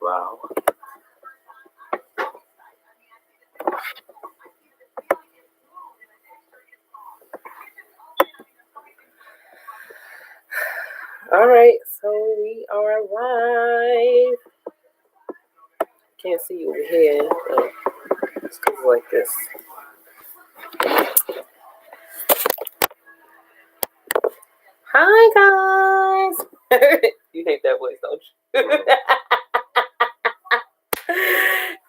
Wow. All right, so we are live. Can't see you over here. It's like this. Hi, guys. You hate that voice, don't you?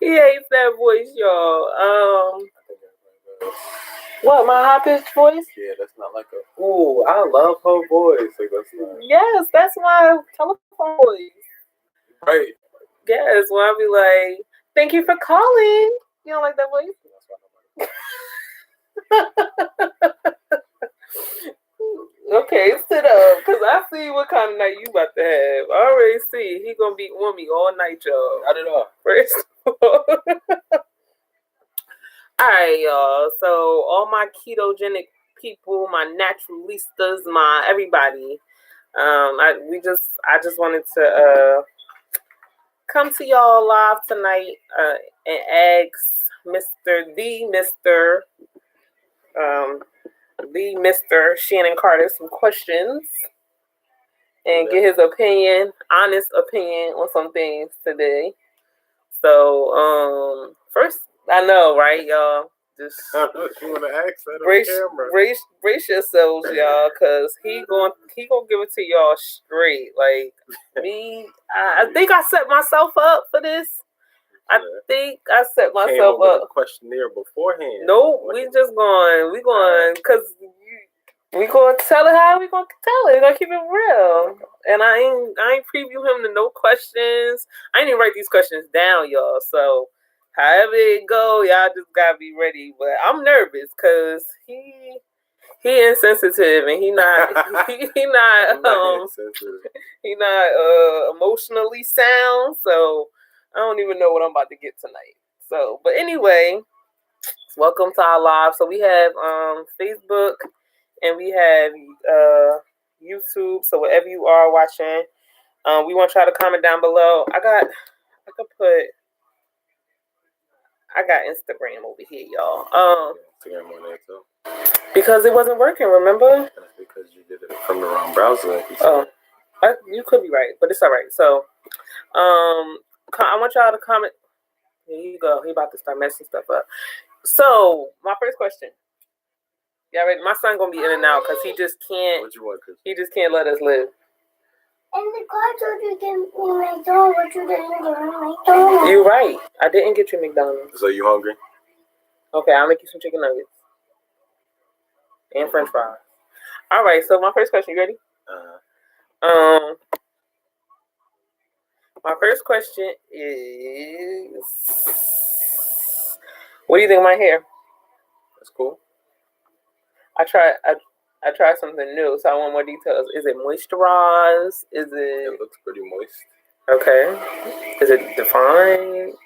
He hates that voice, y'all. What, my high-pitched voice? Yeah, that's not like a... Ooh, I love her voice. Like, that's not... Yes, that's my telephone voice. Right. Yes, when I be like, thank you for calling. You don't like that voice? Okay, sit up, because I see what kind of night you about to have. I already see. He going to be on me all night, y'all. I don't know. First of all. All right, y'all. So all my ketogenic people, my naturalistas, my everybody. I just wanted to come to y'all live tonight and ask Mr. Shannon Carter some questions and get his opinion, honest opinion on some things today. So first, I know, right, y'all? Just you want to ask that on camera. Brace yourselves, y'all, because he gonna give it to y'all straight. Like me, I think I set myself up for this. I think I set myself up. A questionnaire beforehand. Nope, we going, because we gonna tell it how we gonna tell it. We gonna keep it real. And I ain't preview him to no questions. I ain't even write these questions down, y'all. So however it go, y'all just gotta be ready. But I'm nervous because he insensitive and he not emotionally sound. So I don't even know what I'm about to get tonight. So, but anyway, welcome to our live. So we have Facebook and we have YouTube. So wherever you are watching, we want y'all to comment down below. I got Instagram over here, y'all. Instagram on there too. Because it wasn't working, remember? That's because you did it from the wrong browser. You could be right, but it's all right. So, I want y'all to comment. Here you go. He about to start messing stuff up. So, my first question. Y'all ready? My son gonna be in and out because he just can't. What you want, Chris? He just can't let us live. And the car told you to get me McDonald's, but you didn't get me McDonald's. You're right. I didn't get you McDonald's. So you hungry? Okay, I'll make you some chicken nuggets. And French fries. All right, so my first question, you ready? My first question is, what do you think of my hair? That's cool. I tried something new, so I want more details. Is it moisturized? It looks pretty moist. Okay. Is it defined?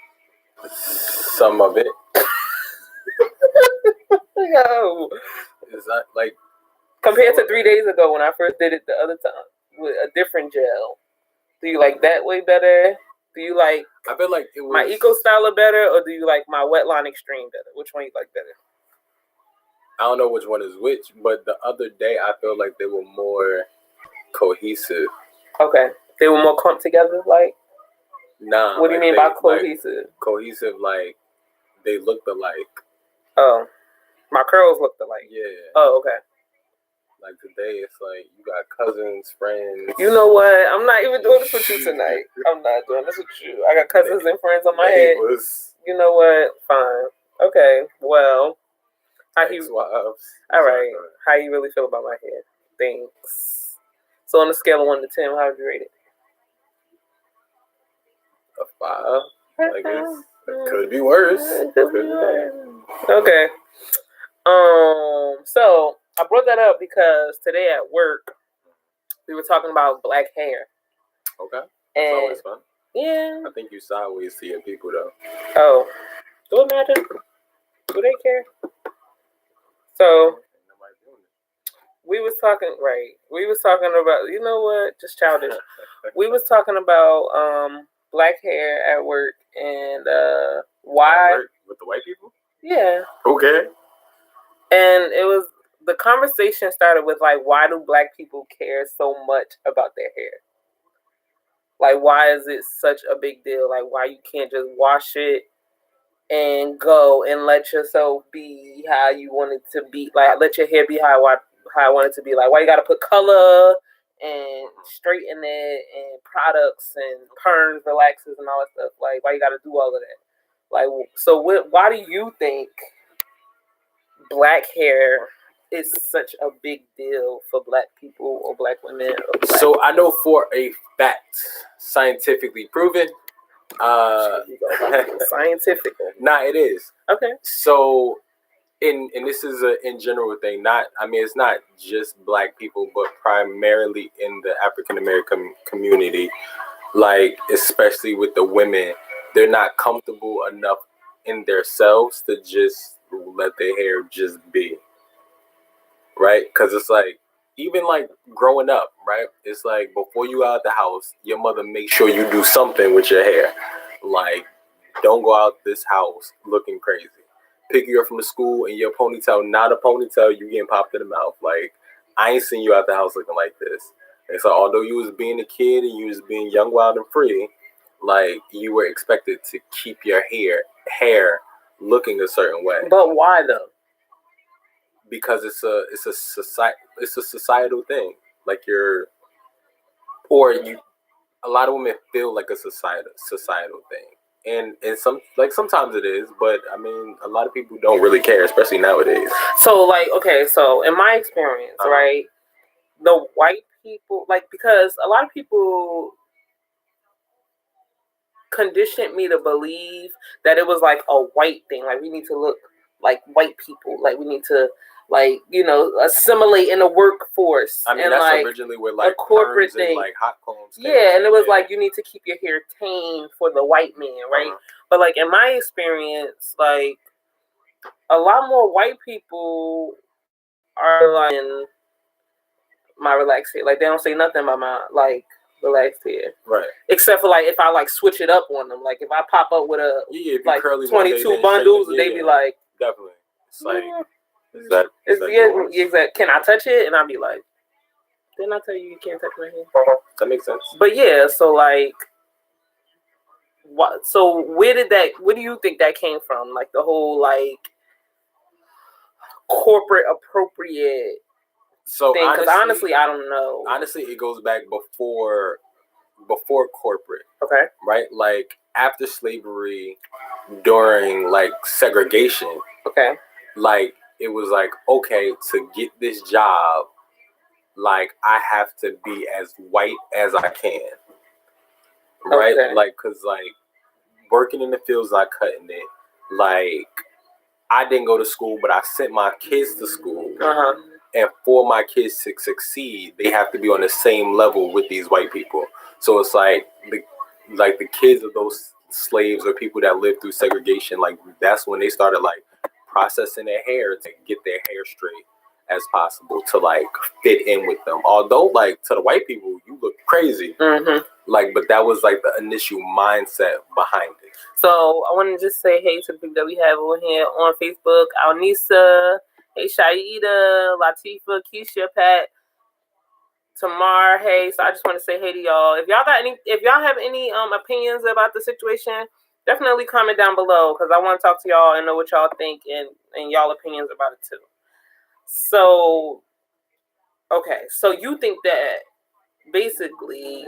Some of it. Yo. Is that like compared to 3 days ago when I first did it the other time with a different gel? Do you like that way better? Do you like I feel like it was my Eco Styler better, or do you like my Wetline Extreme better? Which one you like better? I don't know which one is which, but the other day I feel like they were more cohesive. Okay. They were more clumped together, like? Nah. What do you mean by cohesive? Like, cohesive, like they looked alike. Oh. My curls looked alike. Yeah. Oh, okay. Like today, it's like you got cousins, friends. You know what? I'm not even doing this with you tonight. I'm not doing this with you. I got cousins and friends on my head. You know what? Fine. Okay. Well, all right. How you really feel about my hair? Thanks. So on a scale of 1 to 10, how would you rate it? A 5. Like it could be worse. Okay. So I brought that up because today at work we were talking about black hair. Okay. It's always fun. Yeah. I think you sideways seeing people though. Oh. Do it matter? Do they care? So we was talking about, you know what? Just childish. We was talking about black hair at work, and why? At work with the white people? Yeah. Okay. And it was the conversation started with like, why do black people care so much about their hair? Like, why is it such a big deal? Like, why you can't just wash it and go and let yourself be how you want it to be? Like, let your hair be how I want it to be. Like, why you got to put color and straighten it and products and perms, relaxers, and all that stuff? Like, why you got to do all of that? Like, so why do you think black hair is such a big deal for black people or black women? Or black so I know for a fact, scientifically proven. Scientific. Nah, it is. Okay. So, and this is a in general thing. It's not just black people, but primarily in the African American community. Like, especially with the women, they're not comfortable enough in themselves to just let their hair just be. Right? Because it's like, even like growing up, right? It's like before you out the house, your mother makes sure you do something with your hair. Like, don't go out this house looking crazy. Pick you up from the school and your ponytail, not a ponytail, you getting popped in the mouth. Like, I ain't seen you out the house looking like this. And so although you was being a kid and you was being young, wild, and free, like, you were expected to keep your hair looking a certain way. But why though? Because it's a societal thing. Like, a lot of women feel like a societal thing. And sometimes it is, but I mean, a lot of people don't really care, especially nowadays. So like, okay, so in my experience, right, the white people, like, because a lot of people conditioned me to believe that it was like a white thing, like we need to look like white people, like we need to, like, you know, assimilate in the workforce. I mean, and that's like originally where like a corporate thing, thing, like hot combs. Yeah, and it was like you need to keep your hair tame for the white man, right? But like in my experience, like a lot more white people are like in my relaxed hair. Like they don't say nothing about my like relaxed hair, right? Except for like if I like switch it up on them, like if I pop up with a like 22 bundles, they be like, definitely. It's like, is that exactly? Can I touch it? And I'll be like, didn't I tell you can't touch my hair? That makes sense. But yeah, so like, what? So where do you think that came from? Like the whole like corporate appropriate thing? Because honestly, I don't know. Honestly, it goes back before corporate. Okay. Right? Like after slavery, during like segregation. Okay. Like it was like, okay, to get this job, like I have to be as white as I can. Right? Okay. Like, cause like working in the fields, like cutting it, like I didn't go to school, but I sent my kids to school. And for my kids to succeed, they have to be on the same level with these white people. So it's like the kids of those slaves or people that lived through segregation, like that's when they started like processing their hair to get their hair straight as possible to like fit in with them. Although like to the white people, you look crazy. Like, but that was like the initial mindset behind it. So I want to just say hey to the people that we have over here on Facebook. Alnisa, hey Shaida, Latifa, Keisha, Pat, Tamar. Hey, so I just want to say hey to y'all. If y'all have any opinions about the situation, definitely comment down below because I want to talk to y'all and know what y'all think and y'all opinions about it too. So, okay, so you think that basically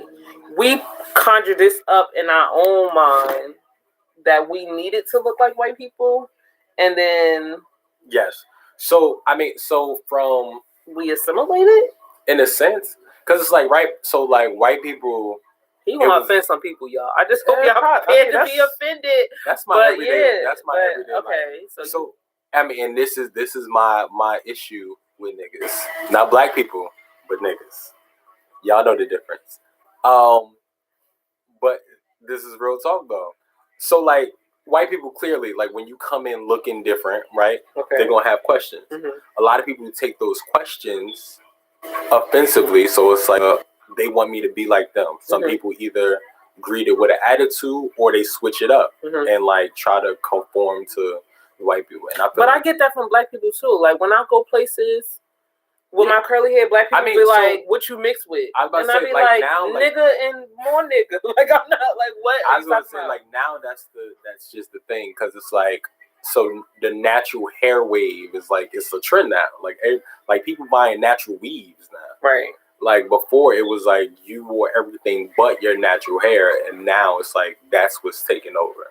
we conjure this up in our own mind that we needed to look like white people, and then yes. So I mean, from we assimilated in a sense, because it's like right. So like white people. He gonna offend some people, y'all. I just hope y'all prepared to be offended. That's my everyday. Yeah, that's my everyday. Okay, life. So I mean, and this is my issue with niggas, not black people, but niggas. Y'all know the difference. But this is real talk though. So like white people clearly, like when you come in looking different, right? Okay. They're gonna have questions. A lot of people take those questions offensively, so it's like they want me to be like them. Some people either greet it with an attitude, or they switch it up and like try to conform to white people. And I get that from black people too. Like when I go places with my curly hair, black people be like, "What you mix with?" I was about and to say, I be like, now, "Nigga and more nigga." Like I'm not like what. I was about to say, like now that's just the thing, because it's like, so the natural hair wave is like, it's a trend now. Like people buying natural weaves now. Right. Like before, it was like you wore everything but your natural hair, and now it's like that's what's taking over.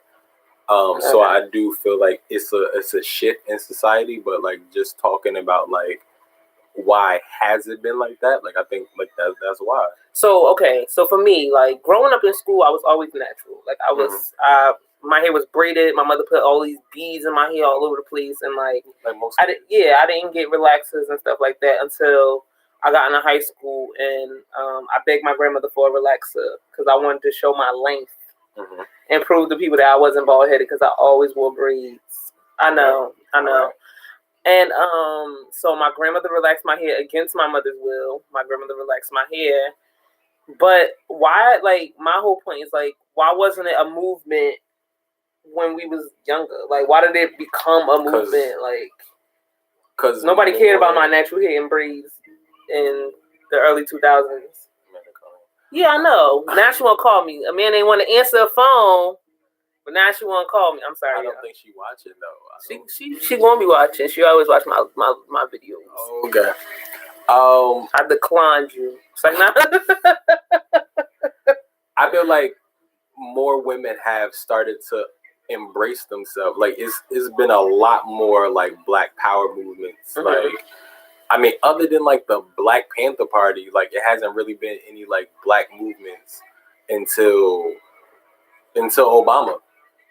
So I do feel like it's a shift in society, but like just talking about like why has it been like that? Like I think like that's why. So for me, like growing up in school, I was always natural. Like I was, my hair was braided. My mother put all these beads in my hair all over the place, and like most I didn't get relaxers and stuff like that until I got into high school, and I begged my grandmother for a relaxer because I wanted to show my length and prove to people that I wasn't bald headed because I always wore braids. I know. Right. And so my grandmother relaxed my hair against my mother's will. My grandmother relaxed my hair. But why, like, my whole point is, like, why wasn't it a movement when we was younger? Like, why did it become a movement? Like, because nobody cared about my natural hair and braids in the early 2000s. Yeah, I know. Now she won't call me. A man ain't want to answer a phone, but now she won't call me. I'm sorry. I don't think she watching though. She won't be watching. She always watch my videos. Okay. I declined you. It's like nah. I feel like more women have started to embrace themselves. Like it's been a lot more like Black Power movements. Like I mean, other than like the Black Panther Party, like it hasn't really been any like Black movements until Obama.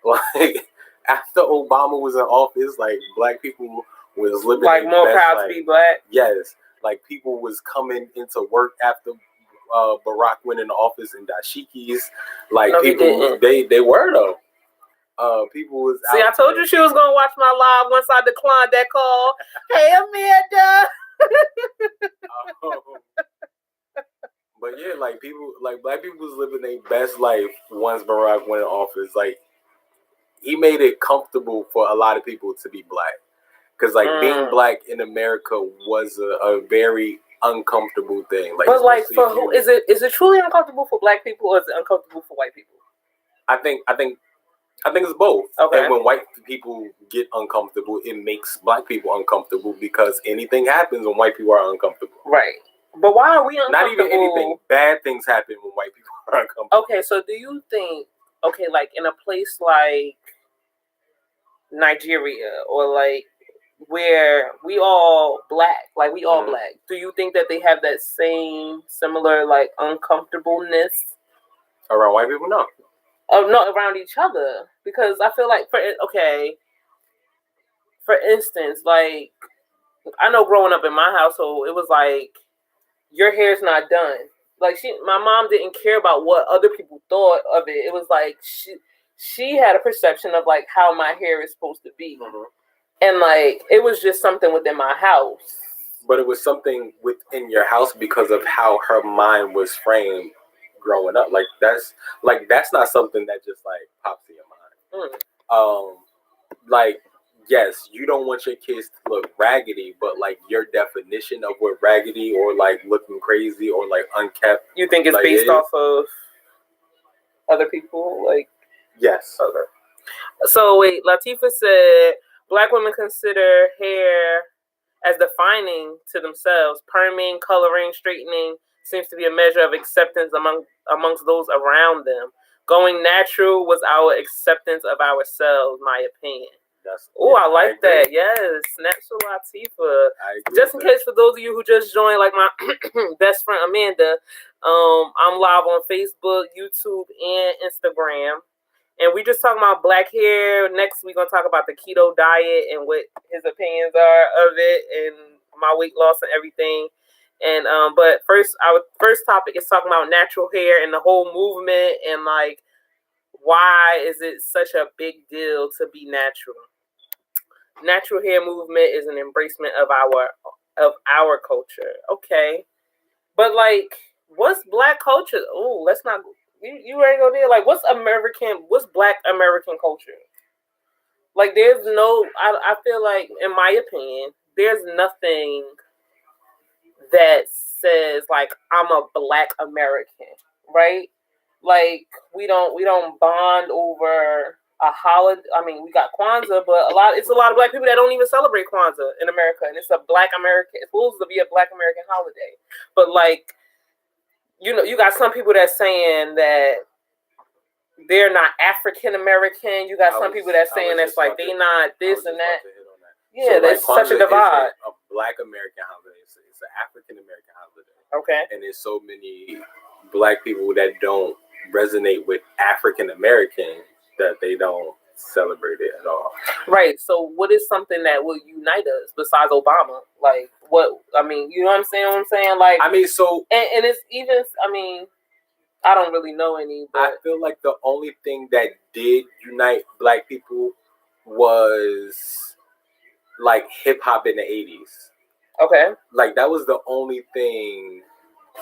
Like after Obama was in office, like Black people was living like more proud to be Black. Yes, like people was coming into work after Barack went into office in dashikis. Like no, people, they were though. People was. See, I told you she was gonna watch my live once I declined that call. Hey, Amanda. But yeah, like people, like Black people was living their best life once Barack went in office. Like he made it comfortable for a lot of people to be Black, because like being Black in America was a very uncomfortable thing. Like, but like for who is it? Is it truly uncomfortable for Black people, or is it uncomfortable for white people? I think it's both. Okay. And when white people get uncomfortable, it makes Black people uncomfortable because anything happens when white people are uncomfortable. Right. But why are we uncomfortable? Not even anything. Bad things happen when white people are uncomfortable. Okay, so do you think, like in a place like Nigeria or like where we all Black, like we all Black, do you think that they have that same similar like uncomfortableness around white people? No. Not around each other, because I feel like for instance, like I know growing up in my household, it was like your hair's not done. Like my mom didn't care about what other people thought of it. It was like she had a perception of like how my hair is supposed to be, and like it was just something within my house. But it was something within your house because of how her mind was framed growing up. Like that's not something that just like pops in your mind. Like yes, you don't want your kids to look raggedy, but like your definition of what raggedy or like looking crazy or like unkept, you think it's like, based off of other people? Like yes. Okay. So wait, Latifah said Black women consider hair as defining to themselves. Perming, coloring, straightening seems to be a measure of acceptance amongst those around them. Going natural was our acceptance of ourselves, my opinion. I like that. Yes, natural Latifah. Just in case for those of you who just joined, like my best friend Amanda, I'm live on Facebook, YouTube, and Instagram. And we just talking about Black hair. Next, we're going to talk about the keto diet and what his opinions are of it and my weight loss and everything. And but first, our first topic is talking about natural hair and the whole movement and like why is it such a big deal to be natural? Natural hair movement is an embracement of our culture. Okay, but like, what's Black culture? Oh, let's not You ready to go there? Like, what's Black American culture? Like, there's no. I feel like, in my opinion, there's nothing that says like I'm a Black American, right? Like we don't bond over a holiday. I mean, we got Kwanzaa, but it's a lot of Black people that don't even celebrate Kwanzaa in America, and it's a Black American. It's supposed to be a Black American holiday, but like, you got some people that's saying that they're not African American. You got some people that's saying that's like they not this and that. Yeah, so there's like, such a divide. A Black American holiday. It's an African American holiday. Okay. And there's so many Black people that don't resonate with African American that they don't celebrate it at all. Right. So what is something that will unite us besides Obama? Like what? I mean, you know what I'm saying? What I'm saying? Like, I mean, so and it's even. I mean, I don't really know any. But I feel like the only thing that did unite Black people was like hip hop in the 80s. Okay. Like that was the only thing,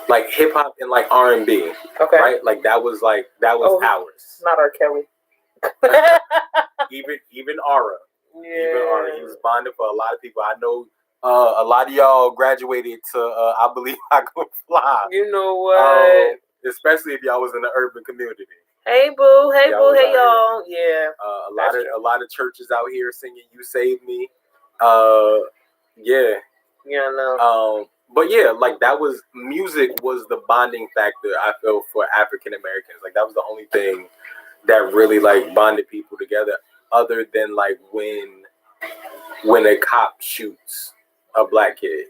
like hip hop and like R&B. Okay. Right? Like that was ours. Not R. Kelly. even Aura. Yeah. Even Aura. He was bonded for a lot of people. I know a lot of y'all graduated to I Believe I Can Fly. You know what? Especially if y'all was in the urban community. Hey boo, hey boo, hey y'all. Yeah. A lot of churches out here singing "You Saved Me." Yeah. Yeah, no. But yeah, like music was the bonding factor I feel for African Americans. Like that was the only thing that really like bonded people together, other than like when a cop shoots a Black kid.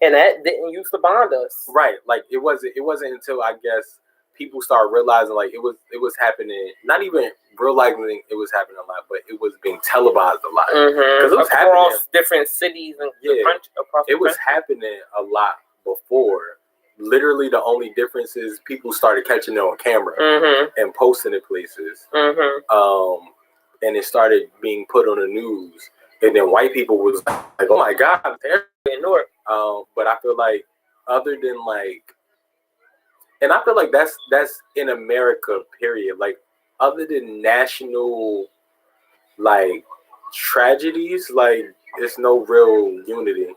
And that didn't used to bond us. Right. Like it wasn't until I guess people started realizing like it was happening, not even realizing it was happening a lot, but it was being televised a lot. Because it was across different cities and across it was happening a lot before. Literally the only difference is people started catching it on camera and posting it places. And it started being put on the news. And then white people was like, oh my God, in Newark. But I feel like other than like, and I feel like that's in America, period. Like other than national like tragedies, like there's no real unity.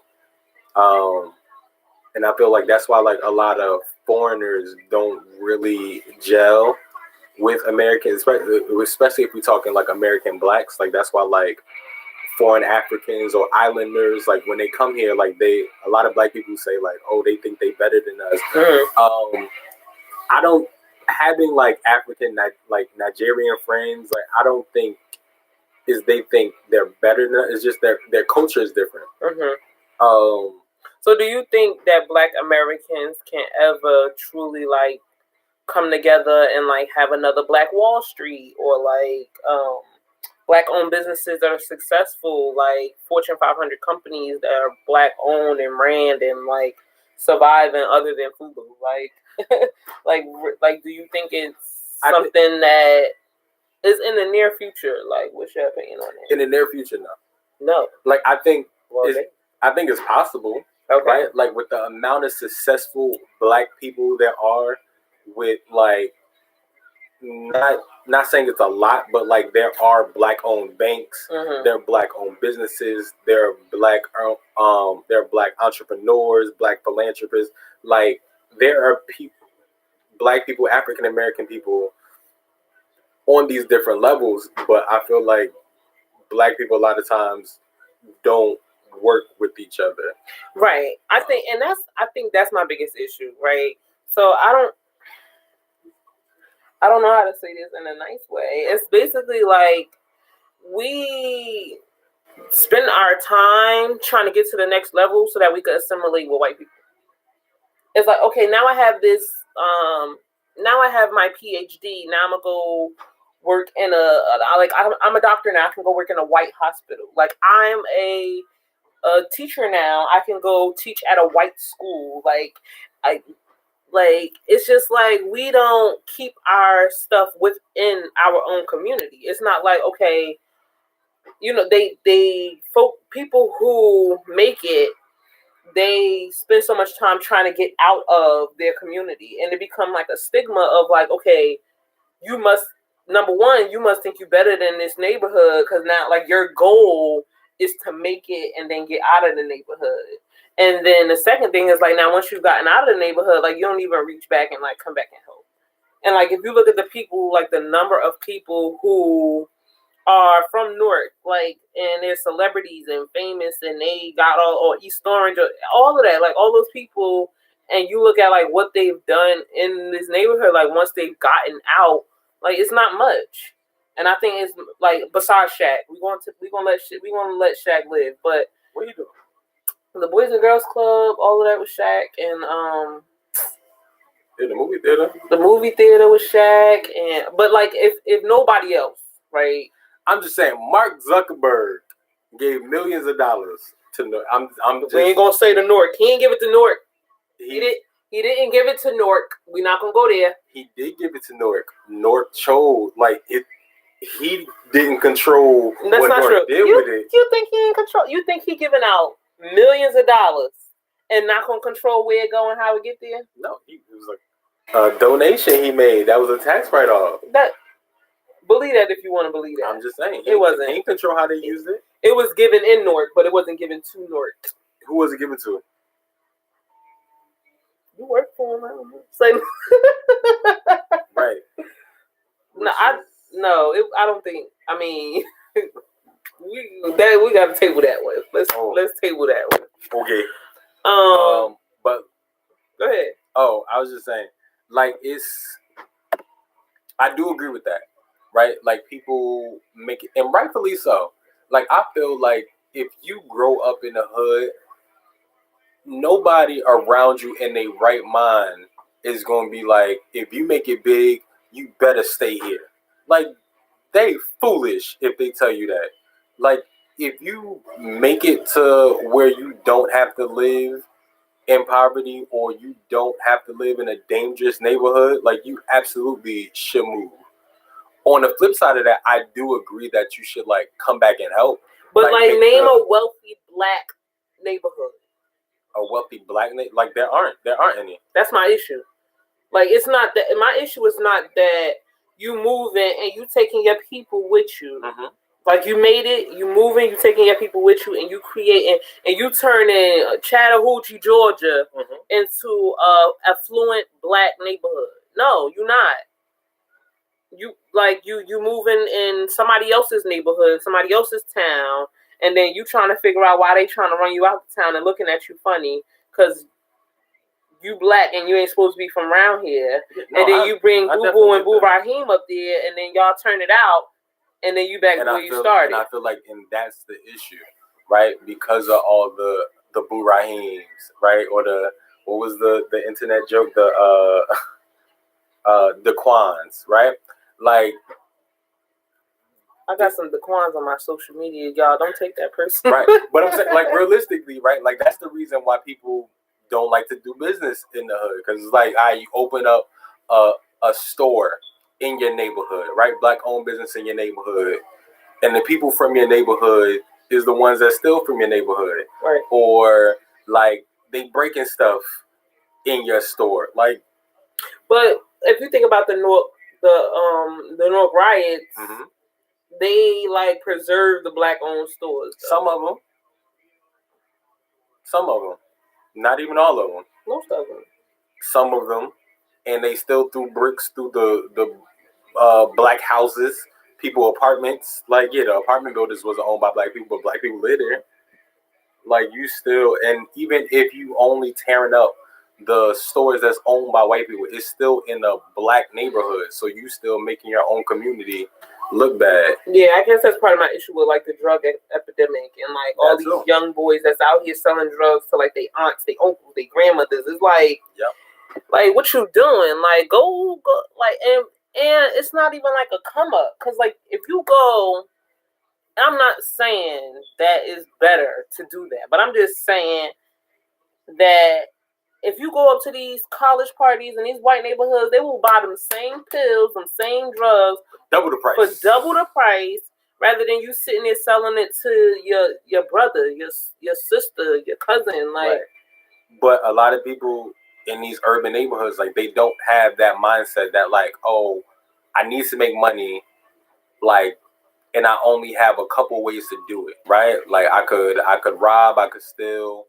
And I feel like that's why like a lot of foreigners don't really gel with Americans, especially if we're talking like American Blacks. Like that's why like foreign Africans or islanders, like when they come here, like a lot of Black people say like, oh, they think they better than us. I don't having like African like Nigerian friends, like I don't think is they think they're better than us. It's just their culture is different. So do you think that Black Americans can ever truly like come together and like have another Black Wall Street or like Black owned businesses that are successful, like Fortune 500 companies that are Black owned and ran and like surviving other than Fubu? Like, like, do you think it's something that is in the near future? Like, what's your opinion on it? In the near future, no. No. Like, I think it's possible. Okay. Right? Like with the amount of successful Black people there are, with like not saying it's a lot, but like there are Black owned banks, there are Black owned businesses, there are Black entrepreneurs, Black philanthropists. Like there are people, Black people, African American people on these different levels, but I feel like Black people a lot of times don't work with each other. Right. I think that's my biggest issue, right? So I don't know how to say this in a nice way. It's basically like we spend our time trying to get to the next level so that we could assimilate with white people. It's like, okay, now I have this, now I have my PhD. Now I'm gonna go work in I'm a doctor now. I can go work in a white hospital. Like I'm a teacher now. I can go teach at a white school. Like it's just like we don't keep our stuff within our own community. It's not like, okay, you know, people who make it, they spend so much time trying to get out of their community, and it become like a stigma of like, okay, you must, number one, you must think you better than this neighborhood because now like your goal is to make it and then get out of the neighborhood. And then the second thing is like, now once you've gotten out of the neighborhood, like you don't even reach back and like come back and help. And like if you look at the people, like the number of people who are from Newark, like, and they're celebrities and famous, and they got all, or East Orange, or all of that, like all those people, and you look at like what they've done in this neighborhood, like once they've gotten out, like it's not much. And I think it's like besides Shaq, we gonna let Shaq live, but what you doing? The Boys and Girls Club, all of that was Shaq, and in the movie theater. The movie theater was Shaq, and but like if nobody else, right? I'm just saying, Mark Zuckerberg gave millions of dollars to Newark. We ain't gonna say to Newark. He ain't give it to Newark. He didn't give it to Newark. We're not gonna go there. He did give it to Newark. Newark chose like it. He didn't control That's what not Newark true. did with it. You think he in control? You think he giving out millions of dollars and not gonna control where it go and how it get there? No, it was like a donation he made. That was a tax write-off. Believe that if you want to believe that. I'm just saying. It wasn't. He didn't control how they used it. It was given in Newark, but it wasn't given to Newark. Who was it given to? You work for him. I don't know. Say right. No, I don't think. I mean, we got to table that one. Let's table that one. Okay. But go ahead. Oh, I was just saying, like I do agree with that. Right? Like people make it, and rightfully so. Like I feel like if you grow up in the hood, nobody around you in their right mind is going to be like, if you make it big, you better stay here. Like they foolish if they tell you that. Like if you make it to where you don't have to live in poverty or you don't have to live in a dangerous neighborhood, like you absolutely should move. On the flip side of that, I do agree that you should like come back and help. But like name a wealthy black neighborhood. A wealthy black neighborhood? Like there aren't any. That's my issue. Like it's not that. My issue is not that you moving and you taking your people with you. Mm-hmm. Like you made it, you moving, you taking your people with you, and you creating, and you turning Chattahoochee, Georgia, into a affluent black neighborhood. No, you're not. You moving in somebody else's neighborhood, somebody else's town, and then you trying to figure out why they trying to run you out the town and looking at you funny because you black and you ain't supposed to be from around here. No, and then you bring Boo Boo and Boo Raheem up there, and then y'all turn it out, and then you back where you started. And I feel like, and that's the issue, right? Because of all the Boo Raheems, right? Or what was the internet joke? The Quans, right? Like, I got some Daquans on my social media, y'all. Don't take that personally. Right. But I'm saying, like, realistically, right? Like, that's the reason why people don't like to do business in the hood. Because it's like, you open up a store in your neighborhood, right? Black-owned business in your neighborhood. And the people from your neighborhood is the ones that steal from your neighborhood. Right. Or, like, they breaking stuff in your store. Like, but if you think about the North riots, they like preserve the black-owned stores. Though. Some of them, not even all of them. Most of them. Some of them, and they still threw bricks through the black houses, people apartments. Like the apartment buildings wasn't owned by black people, but black people live there. Like you still, and even if you only tearing up the stores that's owned by white people, it's still in a black neighborhood. So you still making your own community look bad. Yeah, I guess that's part of my issue with like the drug epidemic and like all these young boys that's out here selling drugs to like their aunts, their uncles, their grandmothers. It's like, like what you doing? Like go like and it's not even like a come up because like if you go, I'm not saying that is better to do that, but I'm just saying that. If you go up to these college parties in these white neighborhoods, they will buy them same pills, them same drugs, double the price for double the price, rather than you sitting there selling it to your brother, your sister, your cousin. Like But a lot of people in these urban neighborhoods, like they don't have that mindset that like, oh, I need to make money, like, and I only have a couple ways to do it, right? Like I could rob, I could steal,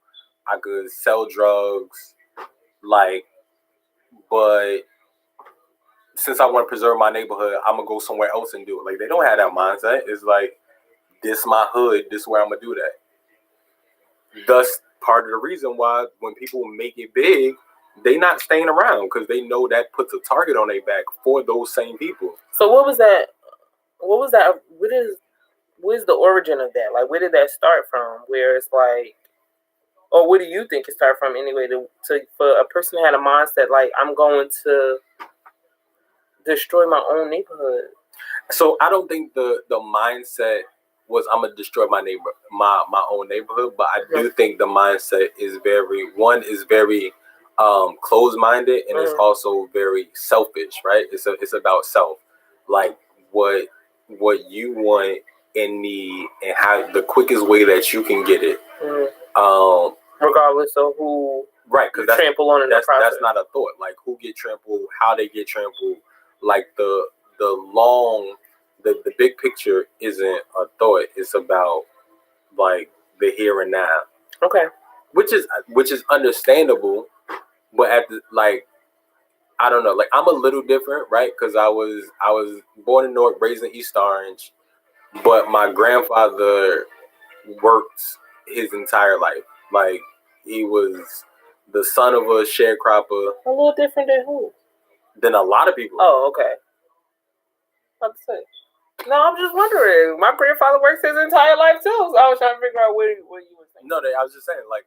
I could sell drugs, like, but since I want to preserve my neighborhood, I'm gonna go somewhere else and do it. Like they don't have that mindset. It's like this my hood, this is where I'm gonna do that. Thus, part of the reason why when people make it big, they not staying around because they know that puts a target on their back for those same people. So what was that? What was that? What is the origin of that? Like, where did that start from? Where it's like, or where do you think it started from anyway? For a person to have a mindset like I'm going to destroy my own neighborhood. So I don't think the mindset was I'm gonna destroy my own neighborhood, but I do think the mindset is very closed-minded, and it's also very selfish, right? It's about self, like what you want and need, and how the quickest way that you can get it. Regardless of who, right? Because trample on in the process. That's not a thought. Like who get trampled, how they get trampled, like the big picture isn't a thought. It's about like the here and now. Okay. Which is understandable, but at the like, I don't know. Like I'm a little different, right? Because I was born in Newark, raised in East Orange, but my grandfather worked his entire life. Like he was the son of a sharecropper. A little different than who? Than a lot of people. Oh, okay. What to say? No, I'm just wondering. My grandfather works his entire life too, so I was trying to figure out what you were saying. No, I was just saying, like,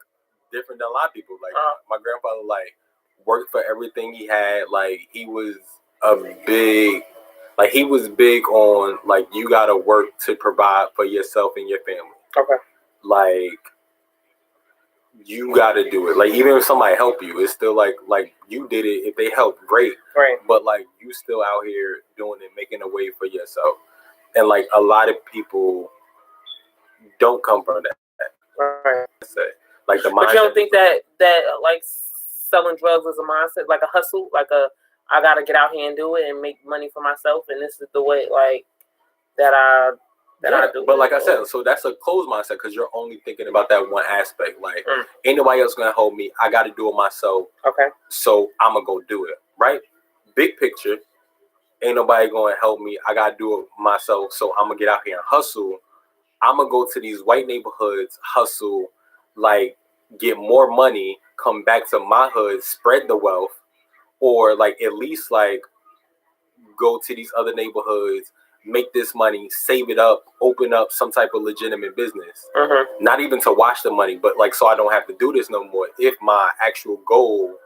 different than a lot of people. Like, my grandfather, like, worked for everything he had. Like, he was big on, like, you gotta work to provide for yourself and your family. Okay. Like, you gotta do it. Like, even if somebody help you, it's still like you did it. If they help, great. Right. But like, you still out here doing it, making a way for yourself. And like, a lot of people don't come from that. Right. Like the mindset. But you don't think that like selling drugs is a mindset, like a hustle, like I gotta get out here and do it and make money for myself, and this is the way like that I do. But like I said, so that's a closed mindset because you're only thinking about that one aspect. Like ain't nobody else gonna help me. I got to do it myself. Okay. So I'm gonna go do it. Right. Big picture. Ain't nobody gonna help me. I gotta do it myself. So I'm gonna get out here and hustle. I'm gonna go to these white neighborhoods, hustle, like get more money, come back to my hood, spread the wealth, or like at least like go to these other neighborhoods, make this money, save it up, open up some type of legitimate business. Not even to wash the money, but like so I don't have to do this no more. If my actual goal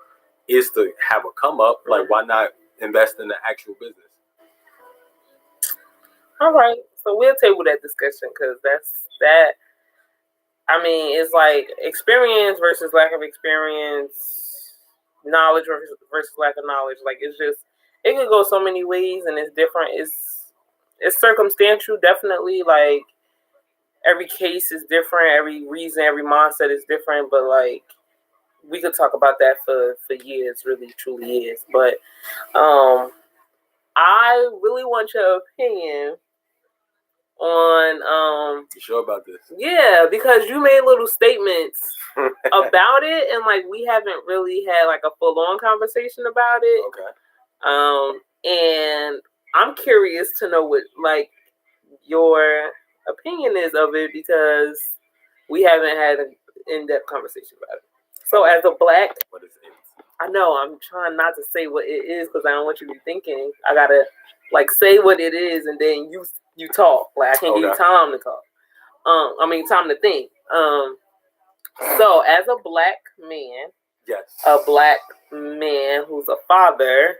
is to have a come up, like why not invest in the actual business? All right, so we'll table that discussion because that. I mean, it's like experience versus lack of experience, knowledge versus lack of knowledge. Like it could go so many ways, and it's different. It's circumstantial, definitely. Like every case is different, every reason, every mindset is different. But like we could talk about that for years. Really, truly is. But I really want your opinion on You sure about this? Yeah, because you made little statements about it, and like we haven't really had like a full-on conversation about it. Okay. And I'm curious to know what like your opinion is of it because we haven't had an in-depth conversation about it. So as a black, what is it? I know I'm trying not to say what it is because I don't want you to be thinking. I gotta like say what it is, and then you talk. Like I can't give you time to talk. Time to think. So as a black man, yes, a black man who's a father,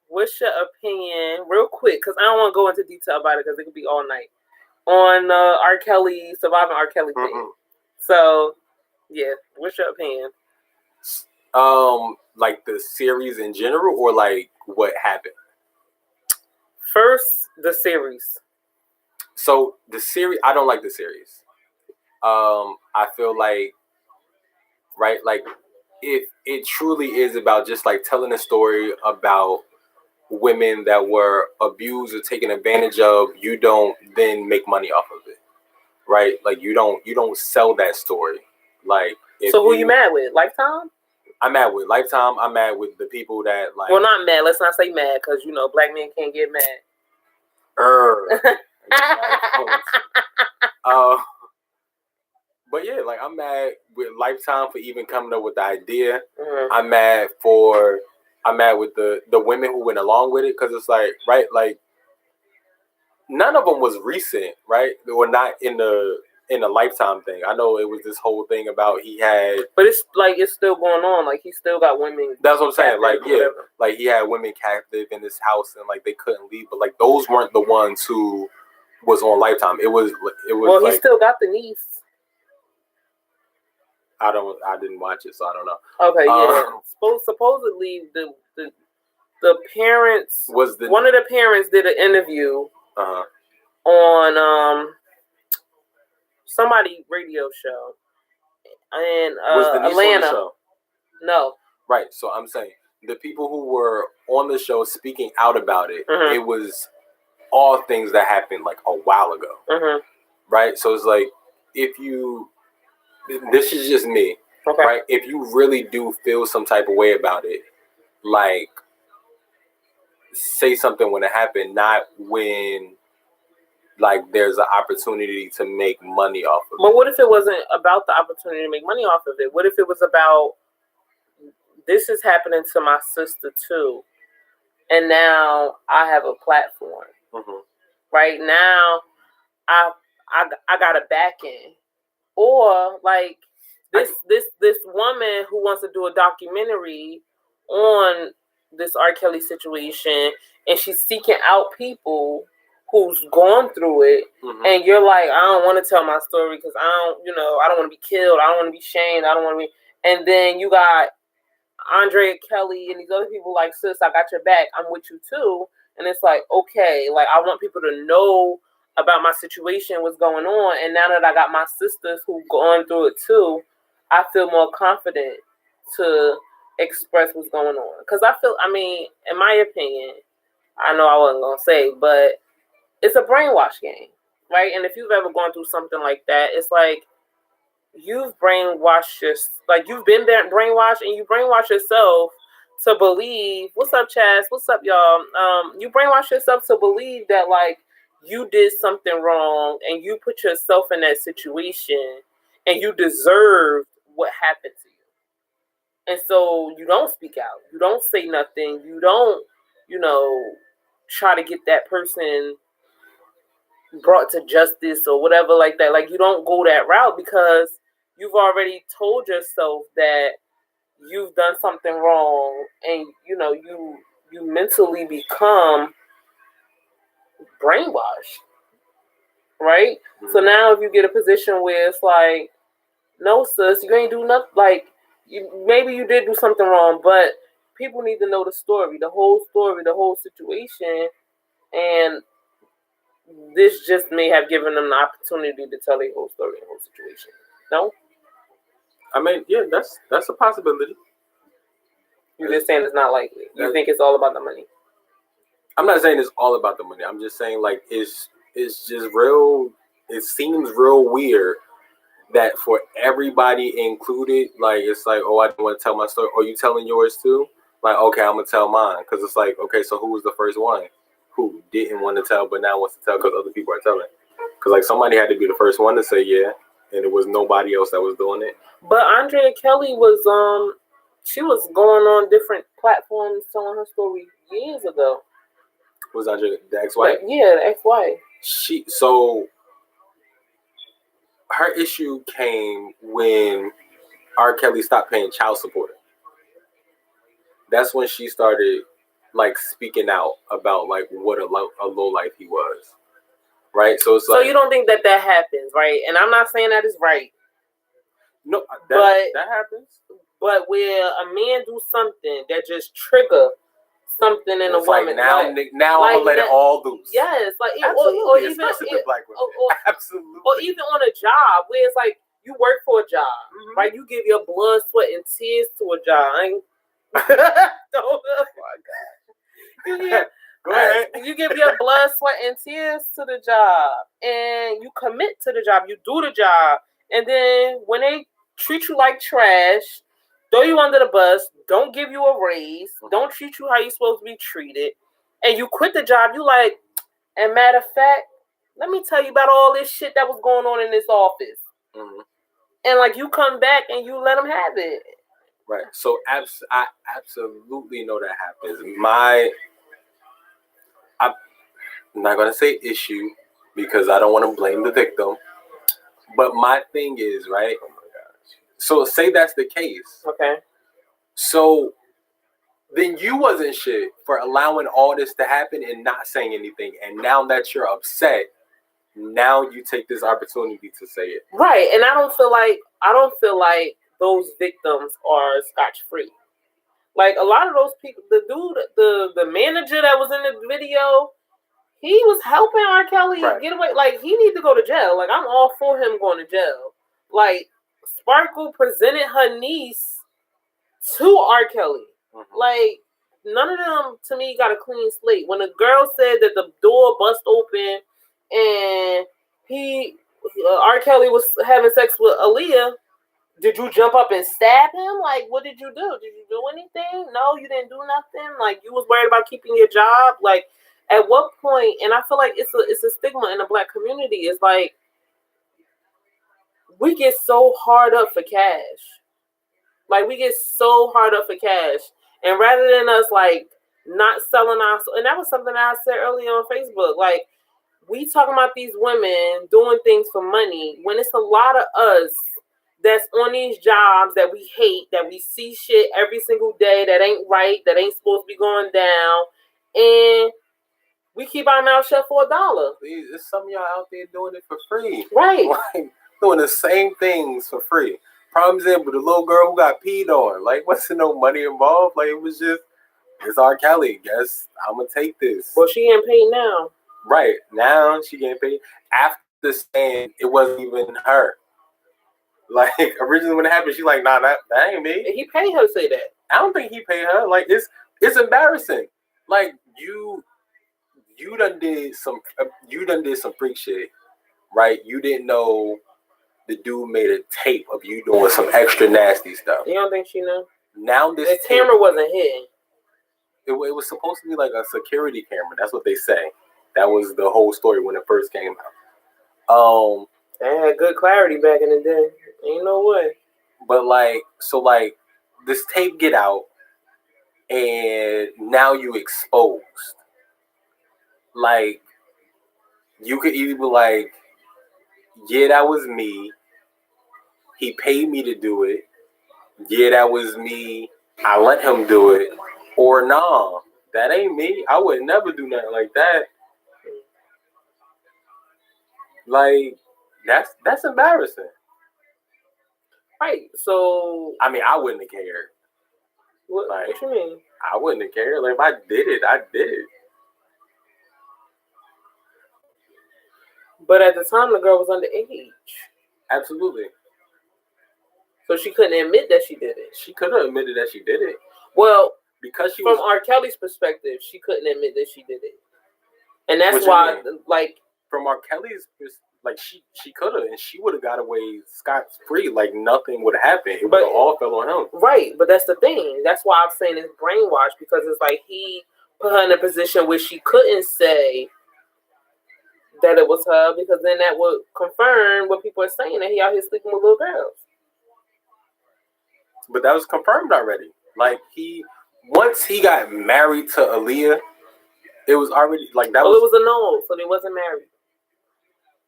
what's your opinion, real quick? Because I don't want to go into detail about it because it could be all night on R. Kelly surviving R. Kelly thing. So yeah, what's your opinion? Like the series in general, or like what happened? First, the series. So the series, I don't like the series. I feel like right? Like, if it truly is about just like telling a story about women that were abused or taken advantage of, you don't then make money off of it, right? Like, you don't sell that story. Like, so who you mad with? Lifetime? I'm mad with Lifetime. I'm mad with the people that like. Well, not mad. Let's not say mad, because you know black men can't get mad. But yeah, like, I'm mad with Lifetime for even coming up with the idea. Mm-hmm. I'm mad with the women who went along with it, because it's like, right, like, none of them was recent, right? They were not in the Lifetime thing. I know it was this whole thing about he had, but it's like it's still going on. Like he still got women. That's what I'm saying. Like, yeah, like he had women captive in his house and like they couldn't leave. But like those weren't the ones who was on Lifetime. It was. Well, like, he still got the niece. I didn't watch it, so I don't know. Okay, yeah. Supposedly the parents was one of the parents did an interview on somebody radio show in was the niece Atlanta. on the show? No. Right. So I'm saying the people who were on the show speaking out about it, it was all things that happened like a while ago. Right. So it's like, if you, this is just me, right? If you really do feel some type of way about it, like, say something when it happened, not when like there's an opportunity to make money off of it. But what if it wasn't about the opportunity to make money off of it? What if it was about, this is happening to my sister too, and now I have a platform. Right now, I got a back end, or like this woman who wants to do a documentary on this R. Kelly situation, and she's seeking out people who's gone through it, and you're like, I don't want to tell my story because I don't want to be killed, I don't want to be shamed, I don't want to be, and then you got Andrea Kelly and these other people like, sis, I got your back, I'm with you too. And it's like, okay, like I want people to know about my situation, what's going on, and now that I got my sisters who've gone through it too, I feel more confident to express what's going on. Because I mean, in my opinion, I know I wasn't going to say, but it's a brainwash game, right? And if you've ever gone through something like that, it's like you've brainwashed you've been brainwashed, and you brainwash yourself to believe, what's up, Chaz? What's up, y'all? You brainwash yourself to believe that like you did something wrong, and you put yourself in that situation, and you deserved what happened to you. And so you don't speak out. You don't say nothing. You don't, try to get that person brought to justice or whatever like that. Like, you don't go that route because you've already told yourself that you've done something wrong, and you mentally become brainwashed, right? So now if you get a position where it's like, no, sis, you ain't do nothing, like maybe you did do something wrong, but people need to know the story, the whole situation, and this just may have given them the opportunity to tell the whole story, the whole situation. No? I mean, yeah, that's a possibility. You're just saying it's not likely. You think it's all about the money? I'm not saying it's all about the money. I'm just saying, like, it's just real. It seems real weird that for everybody included, like, it's like, oh, I don't want to tell my story. Are you telling yours too? Like, okay, I'm gonna tell mine, because it's like, okay, so who was the first one who didn't want to tell but now wants to tell because other people are telling? Because like somebody had to be the first one to say yeah, and it was nobody else that was doing it. But Andrea Kelly was she was going on different platforms telling her story years ago. Was Andrea the ex-wife? Yeah, the ex-wife. So her issue came when R. Kelly stopped paying child support. That's when she started like speaking out about like what a low life he was, right? So it's like, so you don't think that happens, right? And I'm not saying that is right. No, that happens. But where a man do something that just trigger something in a woman, now I'm gonna let it all loose. Yes, like absolutely, or even especially with black women. Absolutely, or even on a job where it's like you work for a job, right? You give your blood, sweat, and tears to a job. Oh my God. Go ahead. You give your blood, sweat, and tears to the job, and you commit to the job. You do the job, and then when they treat you like trash, throw you under the bus, don't give you a raise, don't treat you how you're supposed to be treated, and you quit the job, you like, and matter of fact, let me tell you about all this shit that was going on in this office. And like you come back and you let them have it. Right. So I absolutely know that happens. I'm not going to say issue because I don't want to blame the victim. But my thing is, right? Oh my gosh. So say that's the case. Okay. So then you wasn't shit for allowing all this to happen and not saying anything. And now that you're upset, now you take this opportunity to say it. Right. And I don't feel like those victims are scotch-free. Like a lot of those people, the dude, the manager that was in the video, he was helping R. Kelly get away. Like, he need to go to jail. Like, I'm all for him going to jail. Like, Sparkle presented her niece to R. Kelly. Like, none of them, to me, got a clean slate. When the girl said that the door bust open and R. Kelly was having sex with Aaliyah, did you jump up and stab him? Like, what did you do? Did you do anything? No, you didn't do nothing. Like, you was worried about keeping your job. Like, at what point? And I feel like it's a stigma in the Black community. It's like we get so hard up for cash. Like, we get so hard up for cash, and rather than us like not selling our, and that was something that I said earlier on Facebook. Like, we talking about these women doing things for money when it's a lot of us that's on these jobs that we hate, that we see shit every single day that ain't right, that ain't supposed to be going down, and we keep our mouth shut for $1. There's some of y'all out there doing it for free. Right. Like, doing the same things for free. Problems in with the little girl who got peed on. Like, wasn't no money involved. Like, it was just, it's R. Kelly. Guess I'm going to take this. Well, she getting paid now. Right. Now she getting paid. After saying it wasn't even her. Like, originally when it happened, she like, nah, that ain't me. And he paid her to say that. I don't think he paid her. Like, it's embarrassing. Like, you done did some freak shit, right? You didn't know the dude made a tape of you doing some extra nasty stuff. You don't think she knew? Now this the camera wasn't hidden. It was supposed to be like a security camera. That's what they say. That was the whole story when it first came out. They had good clarity back in the day. Ain't no way. But like this tape get out, and now you exposed. Like, you could either be like, yeah, that was me. He paid me to do it. Yeah, that was me. I let him do it. Or nah, that ain't me. I would never do nothing like that. Like, that's embarrassing. Right. So, I mean, I wouldn't have cared. What you mean? I wouldn't have cared. Like, if I did it, I did it. But at the time, the girl was underage. Absolutely. So she couldn't admit that she did it. She could have admitted that she did it. Well, because from R. Kelly's perspective, she couldn't admit that she did it. And that's why, like... From R. Kelly's, like, she could have, and she would have got away scot-free. Like, nothing would have happened. It would have all fell on him. Right, but that's the thing. That's why I'm saying it's brainwashed, because it's like he put her in a position where she couldn't say that it was her, because then that would confirm what people are saying, that he out here sleeping with little girls. But that was confirmed already. Like, once he got married to Aaliyah, it was already like that. Well, it was a no, so they wasn't married.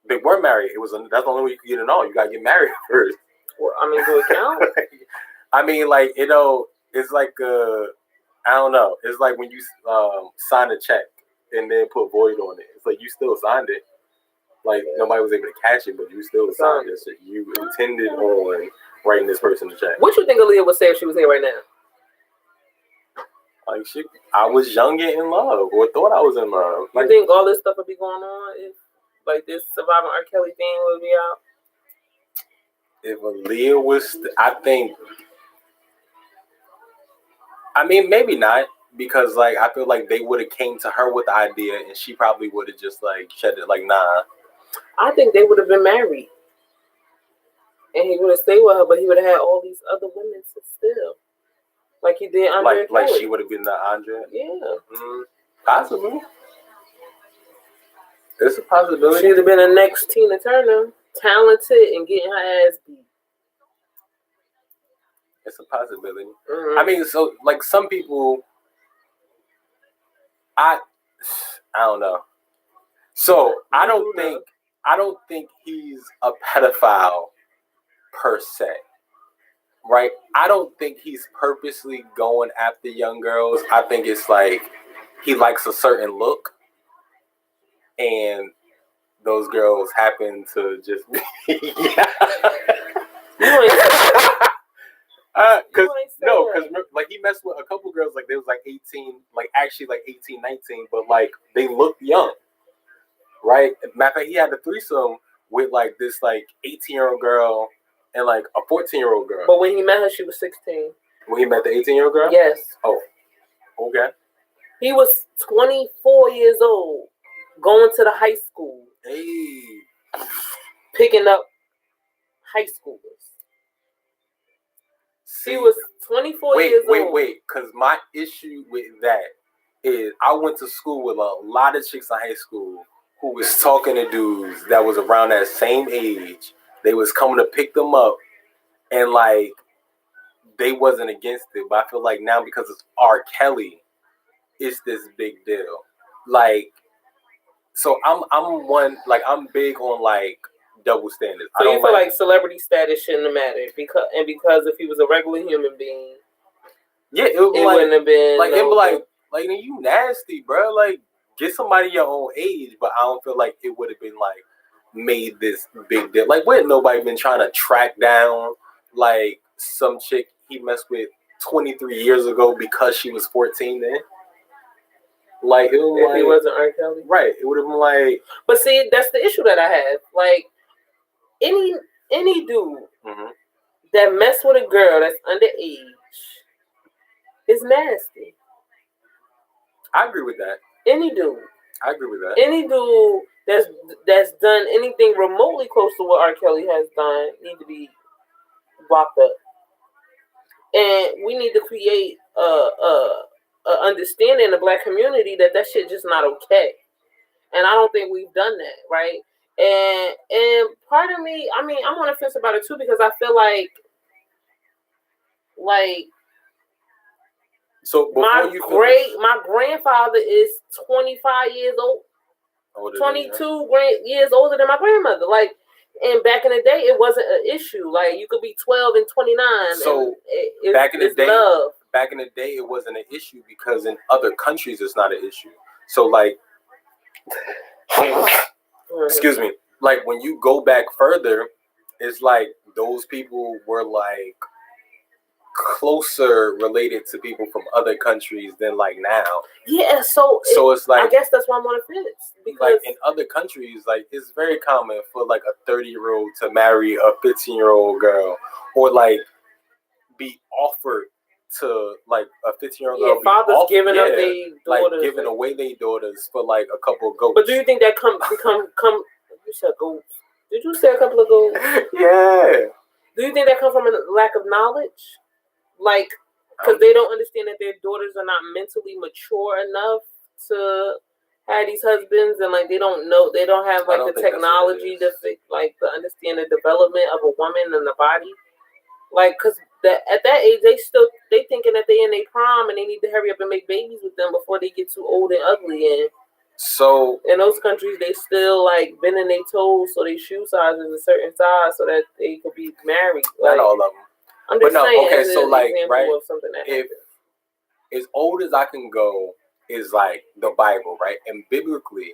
They were married. That's the only way you can get it on. You gotta get married first. Well, I mean, do it count? I mean, like, it's like I don't know. It's like when you sign a check and then put void on it. It's like you still signed it. Like, nobody was able to catch it, but you still signed it. So you intended on writing this person a check. What you think Aaliyah would say if she was here right now? Like, I was young and in love, or thought I was in love. You think all this stuff would be going on if, like, this surviving R. Kelly thing would be out? if Aaliyah was, I think, I mean, maybe not, because like I feel like they would have came to her with the idea, and she probably would have just like shed it, like nah. I think they would have been married, and he would have stayed with her, but he would have had all these other women still, like he did Andre. Like she would have been the Andre. Yeah, possibly. It's a possibility. She'd have been the next Tina Turner, talented and getting her ass beat. It's a possibility. I mean, so like some people, I don't know. So I don't think he's a pedophile per se, right? I don't think he's purposely going after young girls. I think it's like he likes a certain look, and those girls happen to just be. Because like he messed with a couple girls, like they was like 18, like actually like 18, 19, but like they looked young, right? Matter of fact, he had a threesome with like this like 18-year-old girl and like a 14-year-old girl. But when he met her, she was 16. When he met the 18-year-old girl? Yes. Oh, okay. He was 24 years old, going to the high school. Hey. Picking up high schoolers. He was 24 years old. Wait, because my issue with that is I went to school with a lot of chicks in high school who was talking to dudes that was around that same age. They was coming to pick them up, and like they wasn't against it. But I feel like now because it's R. Kelly, it's this big deal. Like, so I'm big on like double standards. So you feel like celebrity status shouldn't have mattered because if he was a regular human being, yeah, it wouldn't have been like no, it like you nasty, bro. Like get somebody your own age, but I don't feel like it would have been like made this big deal. Like wouldn't nobody been trying to track down like some chick he messed with 23 years ago because she was 14 then? Like it was if he wasn't R. Kelly, right? It would have been like. But see, that's the issue that I have. Like any dude that mess with a girl that's underage is nasty. I agree with that. Any dude. I agree with that. Any dude that's done anything remotely close to what R. Kelly has done need to be locked up. And we need to create a understanding in the black community that shit just not okay. And I don't think we've done that, right? And part of me, I mean, I'm on the fence about it too because I feel like so my grandfather is 25 years old, 22 years older than my grandmother. Like, and back in the day, it wasn't an issue. Like, you could be 12 and 29. So back in the day, it wasn't an issue because in other countries, it's not an issue. So like. Excuse me. Like when you go back further, it's like those people were like closer related to people from other countries than like now. Yeah, so it's like I guess that's why I'm on the fence. Because like in other countries, like it's very common for like a 30-year-old to marry a 15-year-old girl, or like be offered to like a 15-year-old girl. Fathers giving up their daughters, like giving away their daughters for like a couple of goats. But do you think that come? You said goats. Did you say a couple of goats? Yeah. Do you think that comes from a lack of knowledge? Like, because they don't understand that their daughters are not mentally mature enough to have these husbands, and like they don't know, they don't have like the technology to understand the development of a woman and the body. Like, because at that age, they thinking that they in their prime and they need to hurry up and make babies with them before they get too old and ugly. And so in those countries, they still like bending their toes so their shoe size is a certain size so that they could be married. Not all of them. I'm just saying. Okay, so like, right? Of something that if as old as I can go is like the Bible, right? And biblically,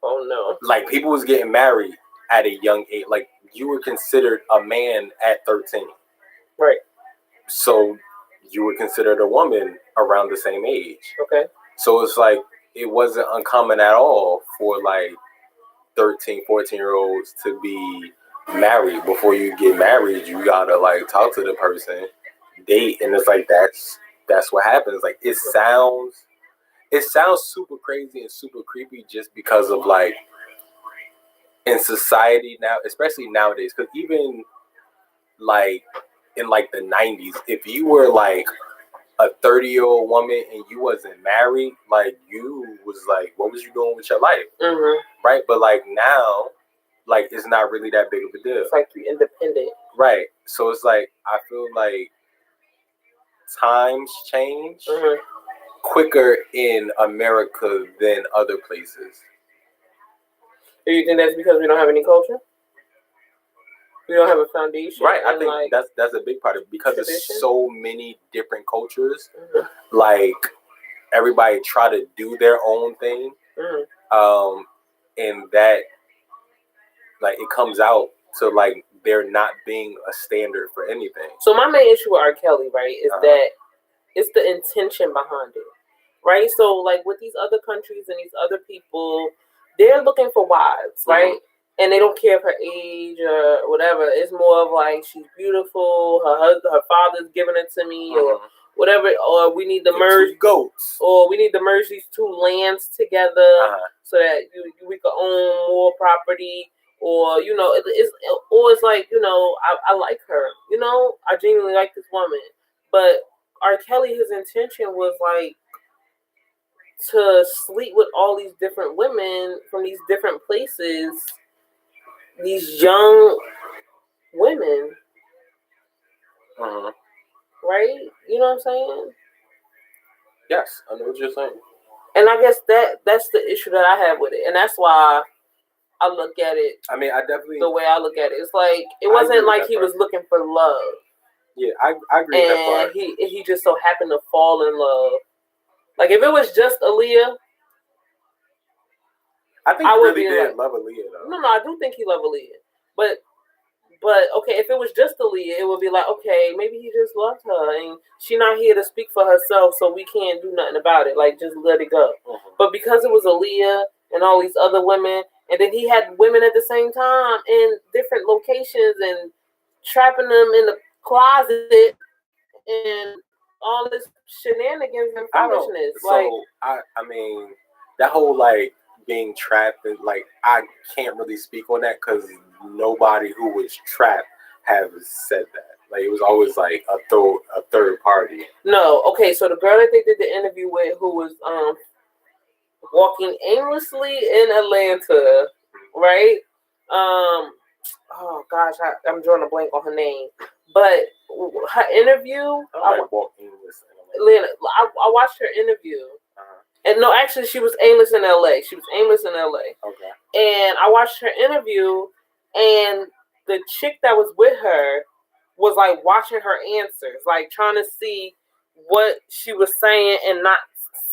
oh no, like people was getting married at a young age. Like you were considered a man at 13. Right. So you were considered a woman around the same age. Okay. So it's like it wasn't uncommon at all for like 13, 14-year-olds to be married. Before you get married, you gotta like talk to the person, date, and it's like that's what happens. Like it sounds super crazy and super creepy just because of like in society now, especially nowadays, because even like in like the 90s, if you were like a 30-year-old woman and you wasn't married, like you was like, what was you doing with your life? Right? But like now, like it's not really that big of a deal. It's like you're independent. Right. So it's like I feel like times change quicker in America than other places. Do you think that's because we don't have any culture? We don't have a foundation. Right. I think like, that's a big part of it because tradition? There's so many different cultures. Like everybody try to do their own thing. And that like it comes out to like there not being a standard for anything. So my main issue with R. Kelly, right, is that it's the intention behind it. Right? So like with these other countries and these other people, they're looking for wives, right? And they don't care of her age or whatever. It's more of like she's beautiful. Her husband, her father's giving it to me, or whatever. Or we need to merge goats, or we need to merge these two lands together so that we can own more property. Or it's like I like her. I genuinely like this woman. But R. Kelly, his intention was like to sleep with all these different women from these different places. These young women, right? You know what I'm saying? Yes, I know what you're saying. And I guess that's the issue that I have with it, and that's why I look at it. I mean, I definitely the way I look at it. It's like it wasn't like he was looking for love. Yeah, I agree with that part. And he just so happened to fall in love. Like if it was just Aaliyah, I think he really did love Aaliyah though. No, I do think he loved Aaliyah. But okay, if it was just Aaliyah, it would be like, okay, maybe he just loved her and she's not here to speak for herself, so we can't do nothing about it. Like just let it go. But because it was Aaliyah and all these other women, and then he had women at the same time in different locations and trapping them in the closet and all this shenanigans and foolishness. I mean, that whole like being trapped and like I can't really speak on that because nobody who was trapped have said that. Like it was always like a third party. No, okay. So the girl that they did the interview with, who was walking aimlessly in Atlanta, right? Oh gosh, I'm drawing a blank on her name, but her interview. I watched her interview. And no, actually, she was aimless in LA. Okay. And I watched her interview, and the chick that was with her was like watching her answers, like trying to see what she was saying and not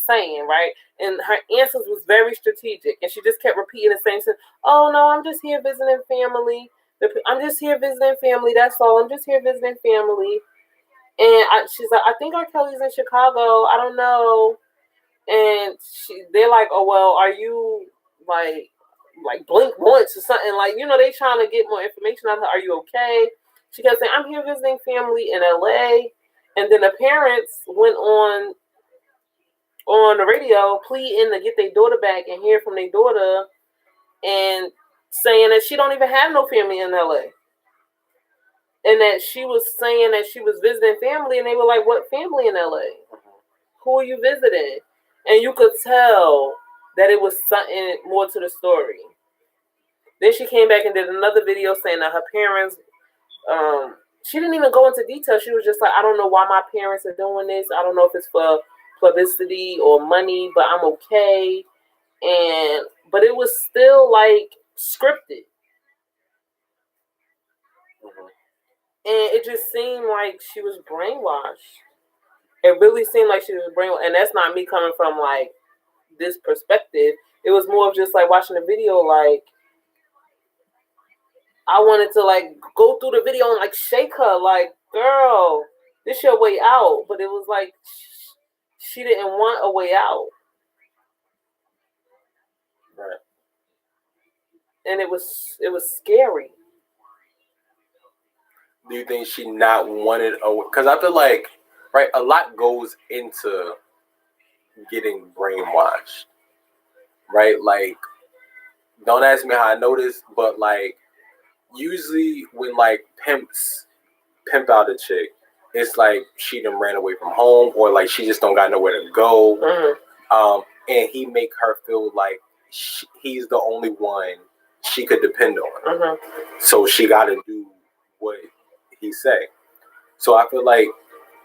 saying, right? And her answers was very strategic, and she just kept repeating the same thing. Oh no, I'm just here visiting family. I'm just here visiting family. That's all. I'm just here visiting family. And she's like, I think R. Kelly's in Chicago. I don't know. And they're like, oh well, are you like blink once or something? Like they trying to get more information out of her. Are you okay? She kept saying, I'm here visiting family in LA. And then the parents went on the radio pleading to get their daughter back and hear from their daughter, and saying that she don't even have no family in LA. And that she was saying that she was visiting family, and they were like, what family in LA? Who are you visiting? And you could tell that it was something more to the story. Then she came back and did another video saying that her parents, she didn't even go into detail. She was just like, I don't know why my parents are doing this. I don't know if it's for publicity or money, but I'm okay. But it was still like scripted. And it just seemed like she was brainwashed. It really seemed like she was brainwashed. And that's not me coming from like this perspective. It was more of just like watching the video, like I wanted to like go through the video and like shake her, like, girl, this your way out. But it was like she didn't want a way out. Right. And it was scary. Do you think she not wanted? Because I feel like, right, a lot goes into getting brainwashed, right? Like, don't ask me how I know this, but like, usually when like pimp out a chick, it's like she done ran away from home, or like she just don't got nowhere to go. Mm-hmm. And he make her feel like he's the only one she could depend on. Mm-hmm. So she got to do what he say. So I feel like,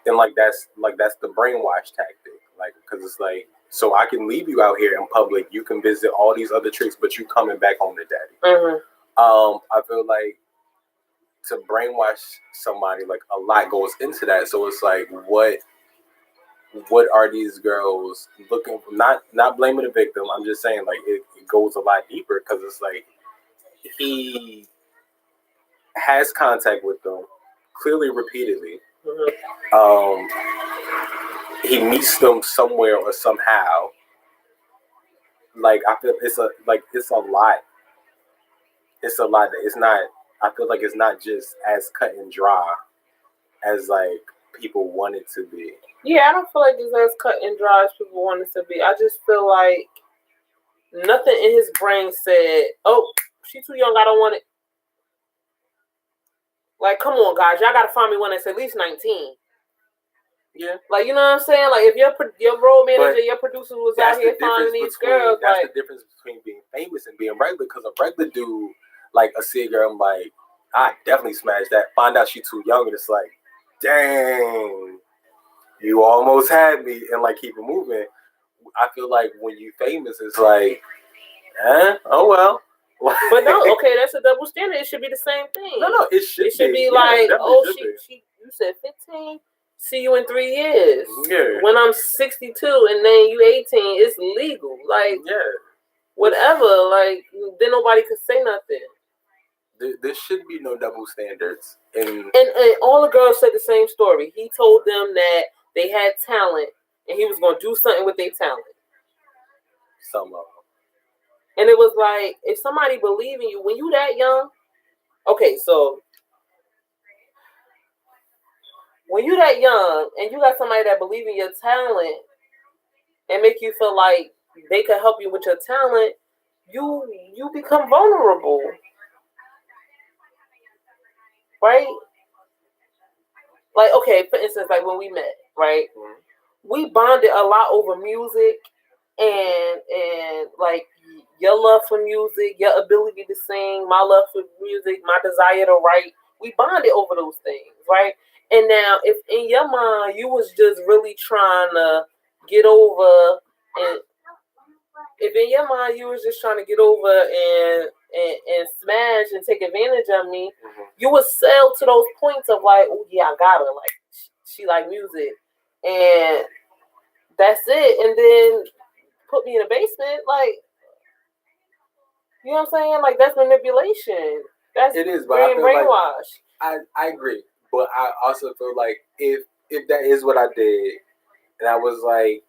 and like that's the brainwash tactic, like, because it's like, so I can leave you out here in public, you can visit all these other tricks, but you coming back home to daddy. Mm-hmm. I feel like to brainwash somebody, like a lot goes into that. So it's like, what are these girls looking for? Not blaming the victim. I'm just saying, like, it goes a lot deeper, because it's like he has contact with them clearly, repeatedly. Mm-hmm. He meets them somewhere or somehow. Like, I feel it's a lot. It's a lot that it's not. I feel like it's not just as cut and dry as like people want it to be. Yeah, I don't feel like it's as cut and dry as people want it to be. I just feel like nothing in his brain said, "Oh, she's too young. I don't want it." Like, come on, guys, y'all gotta find me one that's at least 19. Yeah, like, you know what I'm saying? Like, if your road manager, your producer was out here finding these girls, that's like, the difference between being famous and being regular. Because a regular dude, like a city girl, I'm like, I definitely smash that. Find out she too young, and it's like, dang, you almost had me, and like keep it moving. I feel like when you famous, it's like, oh well. But no, okay, that's a double standard. It should be the same thing. No, it should be like, oh, she you said 15. See you in 3 years. Yeah. When I'm 62 and then you 18, it's legal. Like, yeah, whatever. Like, then nobody could say nothing. There should be no double standards. And all the girls said the same story. He told them that they had talent and he was going to do something with their talent. Some of them. And it was like, if somebody believe in you, when you that young, okay, so when you that young and you got somebody that believe in your talent and make you feel like they can help you with your talent, you become vulnerable. Right? Like, okay, for instance, like when we met, right? Mm-hmm. We bonded a lot over music and like your love for music, your ability to sing, my love for music, my desire to write. We bonded over those things, right? And now, if in your mind you was just really trying to get over, and if in your mind you was just trying to get over and smash and take advantage of me, mm-hmm. you would sell to those points of like, oh yeah, I got her. Like, she like music, and that's it. And then put me in a basement, like, you know what I'm saying? Like, that's manipulation. It is, but being brainwashed. Like, I agree, but I also feel like if that is what I did, and I was like,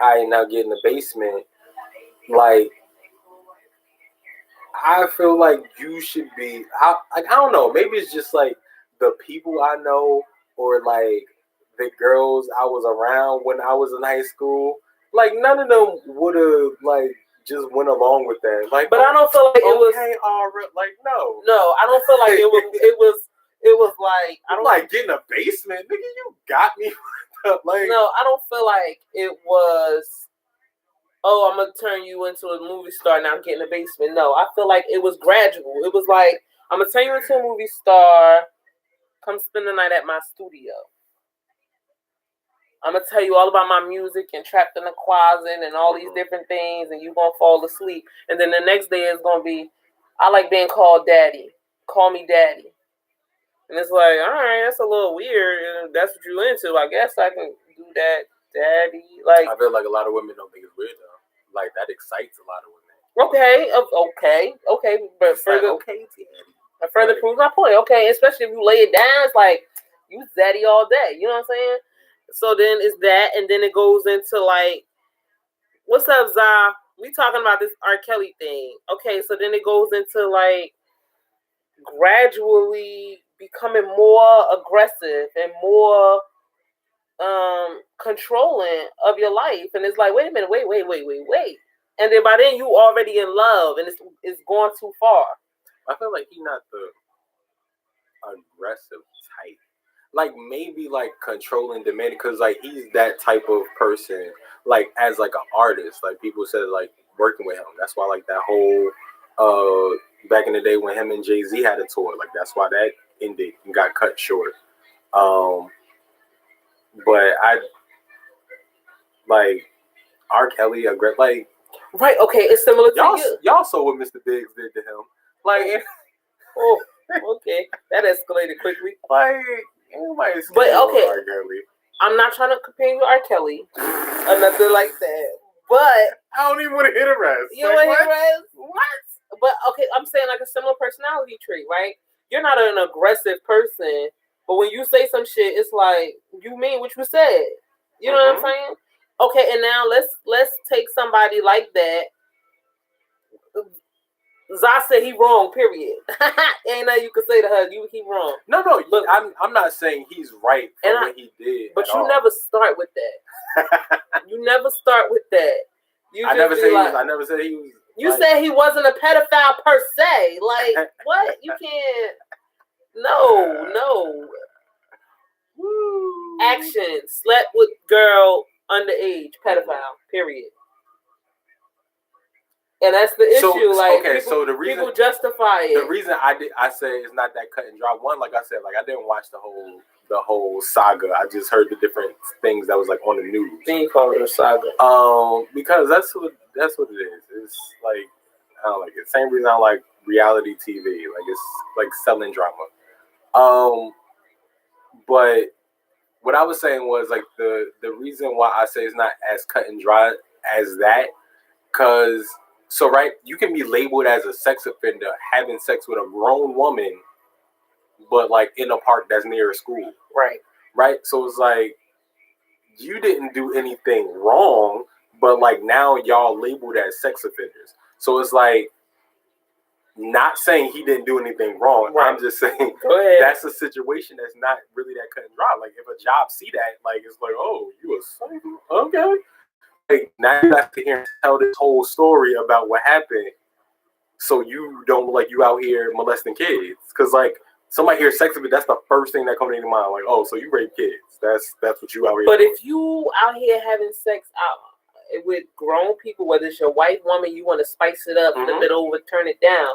I now get in the basement, like, I feel like you should be. I don't know. Maybe it's just like the people I know, or like the girls I was around when I was in high school. Like, none of them would have like just went along with that. Like, but I don't feel like it was like no. I don't feel like it was. It was like, I don't like get in a basement, nigga. You got me. Like, no, I don't feel like it was. Oh, I'm gonna turn you into a movie star now. Get in the basement. No, I feel like it was gradual. It was like, I'm gonna turn you into a movie star. Come spend the night at my studio. I'm gonna tell you all about my music and Trapped in the Closet and all these different things, and you gonna fall asleep. And then the next day is gonna be, I like being called daddy. Call me daddy. And it's like, all right, that's a little weird. And that's what you into. I guess I can do that, daddy. Like, I feel like a lot of women don't think it's weird though. Like, that excites a lot of women. Okay, but further proves my point. Okay, especially if you lay it down, it's like you zaddy all day. You know what I'm saying? So then it's that, and then it goes into like, what's up, Zah? We talking about this R. Kelly thing. Okay, so then it goes into like gradually becoming more aggressive and more controlling of your life, and it's like, wait a minute, wait, and then by then you already in love, and it's going too far. I feel like he's not the aggressive type. Like maybe like controlling, demanding, because like he's that type of person. Like as like an artist, like people said, like working with him. That's why like that whole back in the day when him and Jay-Z had a tour, like that's why that ended and got cut short. But I like R. Kelly, like right, okay, it's similar to you. Y'all saw what Mr. Biggs did to him. Like, oh, okay, that escalated quickly. Like, but okay, R. Kelly. I'm not trying to compare you to R. Kelly or nothing like that. But I don't even want to hit a rest. You want to hit a rest? What? But okay, I'm saying like a similar personality trait, right? You're not an aggressive person, but when you say some shit, it's like you mean what you said. You know what I'm saying? Okay, and now let's take somebody like that. Zah said he wrong, period. Ain't nothing you can say to her. He wrong. No, but I'm not saying he's right for what he did. But you never start with that. You never start with that. I never said he was. You said he wasn't a pedophile per se. Like what? You can't. No. Woo. Action. Slept with girl underage. Pedophile. Period. And that's the issue. So the reason people justify it. The reason I say it's not that cut and dry. One, like I said, like I didn't watch the whole saga. I just heard the different things that was like on the news. Then you call it a saga. Because that's what it is. It's like I don't like it. Same reason I like reality TV. Like it's like selling drama. But what I was saying was like the reason why I say it's not as cut and dry as that, because. So, right, you can be labeled as a sex offender having sex with a grown woman, but, like, in a park that's near a school. Right. Right? So, it's like, you didn't do anything wrong, but, like, now y'all labeled as sex offenders. So, it's like, not saying he didn't do anything wrong. Right. I'm just saying that's a situation that's not really that cut and dry. Like, if a job see that, like, it's like, oh, you a psycho? Okay. Like, now you have to hear and tell this whole story about what happened, so you don't look like you out here molesting kids. Because like somebody hears sex offender, that's the first thing that comes to their mind. Like, oh, so you rape kids? That's what you out here. But doing. If you out here having sex out with grown people, whether it's your white woman, you want to spice it up, flip it over, turn it down.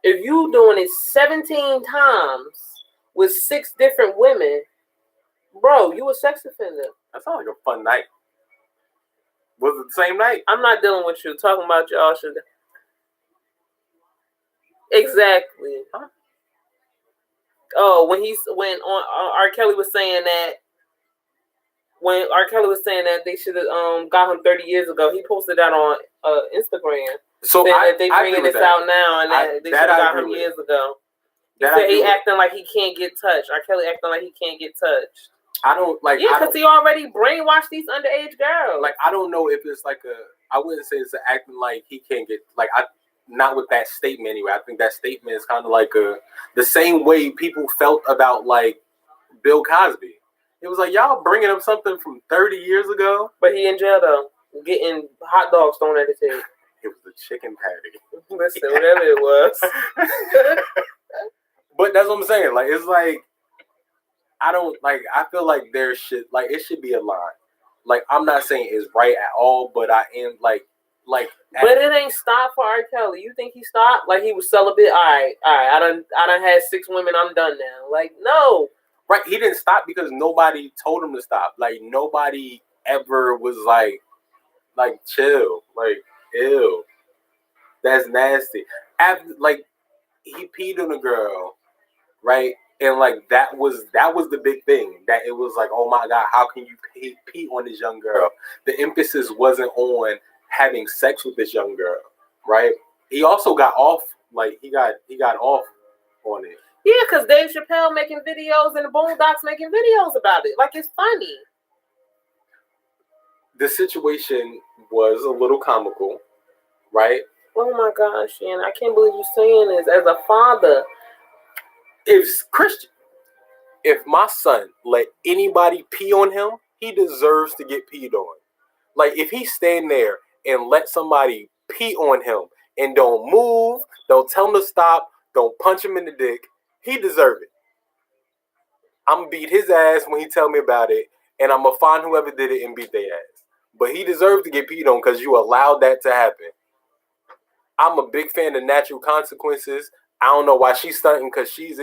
If you doing it 17 times with 6 different women, bro, you a sex offender. That sounds like a fun night. Was it the same night? I'm not dealing with you. Talking about y'all should. Exactly. Huh? Oh, when R. Kelly was saying that. When R. Kelly was saying that they should have got him 30 years ago, he posted that on Instagram. So that they bringing this out now, and that they should have got him years ago. He said he acting like he can't get touched. R. Kelly acting like he can't get touched. I don't like. Yeah, because he already brainwashed these underage girls. Like, I don't know if it's like I wouldn't say it's acting like he can't get, like, not with that statement anyway. I think that statement is kind of like the same way people felt about like Bill Cosby. It was like, y'all bringing up something from 30 years ago. But he in jail though, getting hot dogs thrown at his head. It was the chicken patty. Listen, whatever it was. But that's what I'm saying. Like, it's like. I feel like there should, like, it should be a line. Like, I'm not saying it's right at all, but I am, like. But it ain't stopped for R. Kelly. You think he stopped? Like, he was celibate? All right. I done had 6 women. I'm done now. Like, no. Right. He didn't stop because nobody told him to stop. Like, nobody ever was like, chill. Like, ew. That's nasty. After, like, he peed on a girl, right? And like that was the big thing, that it was like, oh my God, how can you pee on this young girl? The emphasis wasn't on having sex with this young girl, right? He also got off, like he got off on it. Yeah, because Dave Chappelle making videos and the Boondocks making videos about it. Like, it's funny. The situation was a little comical, right? Oh my gosh, Shannon, I can't believe you're saying this as a father. If Christian, if my son let anybody pee on him, he deserves to get peed on. Like, if he stand there and let somebody pee on him and don't move, don't tell him to stop, don't punch him in the dick, he deserve it. I'm going to beat his ass when he tell me about it, and I'm going to find whoever did it and beat their ass. But he deserves to get peed on because you allowed that to happen. I'm a big fan of natural consequences. I don't know why she's stunting because she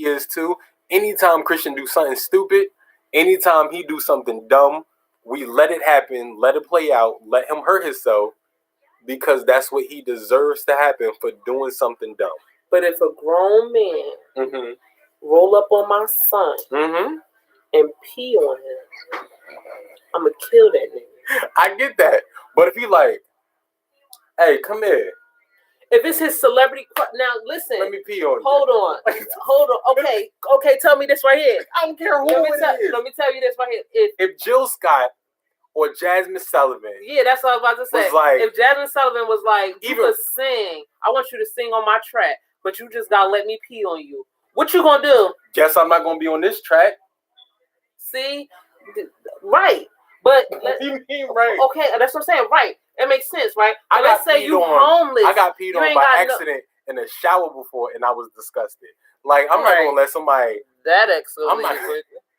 is too. Anytime Christian do something stupid, anytime he do something dumb, we let it happen, let it play out, let him hurt himself because that's what he deserves to happen for doing something dumb. But if a grown man roll up on my son and pee on him, I'm going to kill that nigga. I get that. But if he like, hey, come here. If it's his celebrity, now listen. Let me pee on you. Hold on. Okay. Tell me this right here. I don't care who it is. Let me tell you this right here. If Jill Scott or Jasmine Sullivan, yeah, that's what I was about to say. Like, if Jasmine Sullivan was like, you could sing, I want you to sing on my track, but you just gotta let me pee on you. What you gonna do? Guess I'm not gonna be on this track. See, right? But what do you mean, right? Okay, that's what I'm saying. Right. It makes sense, right? Let's say you homeless. I got peed on by accident in a shower before, and I was disgusted. Like, I'm not gonna let somebody. That excellent.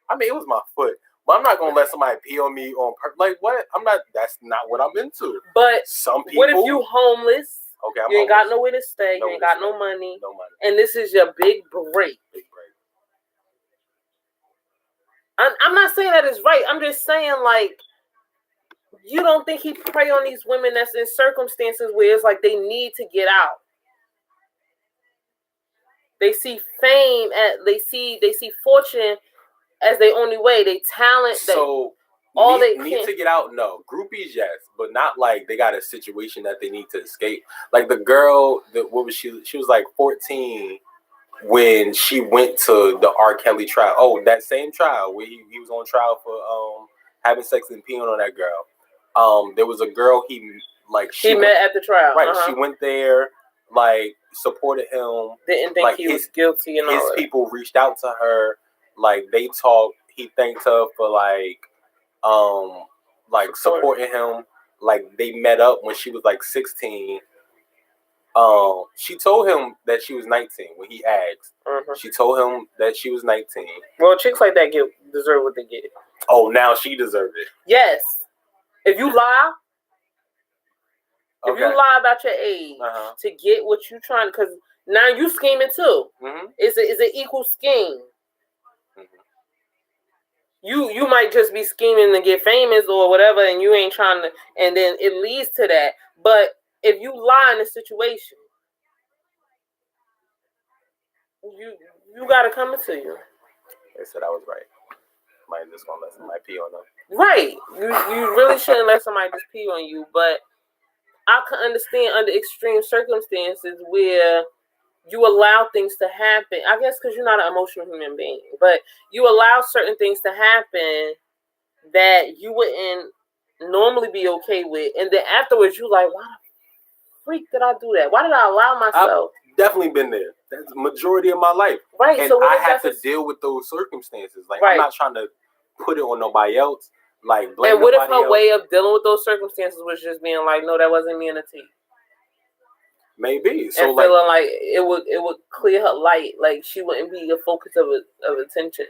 I mean, it was my foot, but I'm not gonna let somebody pee on me on purpose. Like, what? I'm not. That's not what I'm into. But some people. What if you homeless? Okay, you ain't got nowhere to stay. You ain't got no money. And this is your big break. I'm not saying that it's right. I'm just saying, like, you don't think he prey on these women that's in circumstances where it's like they need to get out. They see fame they see fortune as their only way. They talent. So need to get out. No, groupies, yes, but not like they got a situation that they need to escape. Like the girl, what was she? She was like 14 when she went to the R. Kelly trial. Oh, that same trial where he was on trial for having sex and peeing on that girl. There was a girl he met at the trial. Right, she went there, like supported him. Didn't think he was guilty and all that. His people reached out to her, like they talked. He thanked her for supporting him. Like they met up when she was like 16. She told him that she was 19 when he asked. She told him that she was 19. Well, chicks like that deserve what they get. Oh, now she deserved it. Yes. If you lie, if you lie about your age to get what you trying, because now you scheming too. It's an equal scheme. You might just be scheming to get famous or whatever, and you ain't trying to, and then it leads to that. But if you lie in a situation, you gotta come into you. They said I was right. Might just gonna let somebody pee on them. Right. You really shouldn't let somebody just pee on you, but I can understand under extreme circumstances where you allow things to happen. I guess because you're not an emotional human being, but you allow certain things to happen that you wouldn't normally be okay with, and then afterwards you like, why the freak did I do that? Why did I allow myself? I've definitely been there. That's the majority of my life. Right. And so I have to deal with those circumstances. Like I'm not trying to put it on nobody else. Like blame and what if her else. way of dealing with those circumstances was just being like, no, that wasn't me in the tea. Maybe. So and feeling like it would clear her light, like she wouldn't be a focus of attention.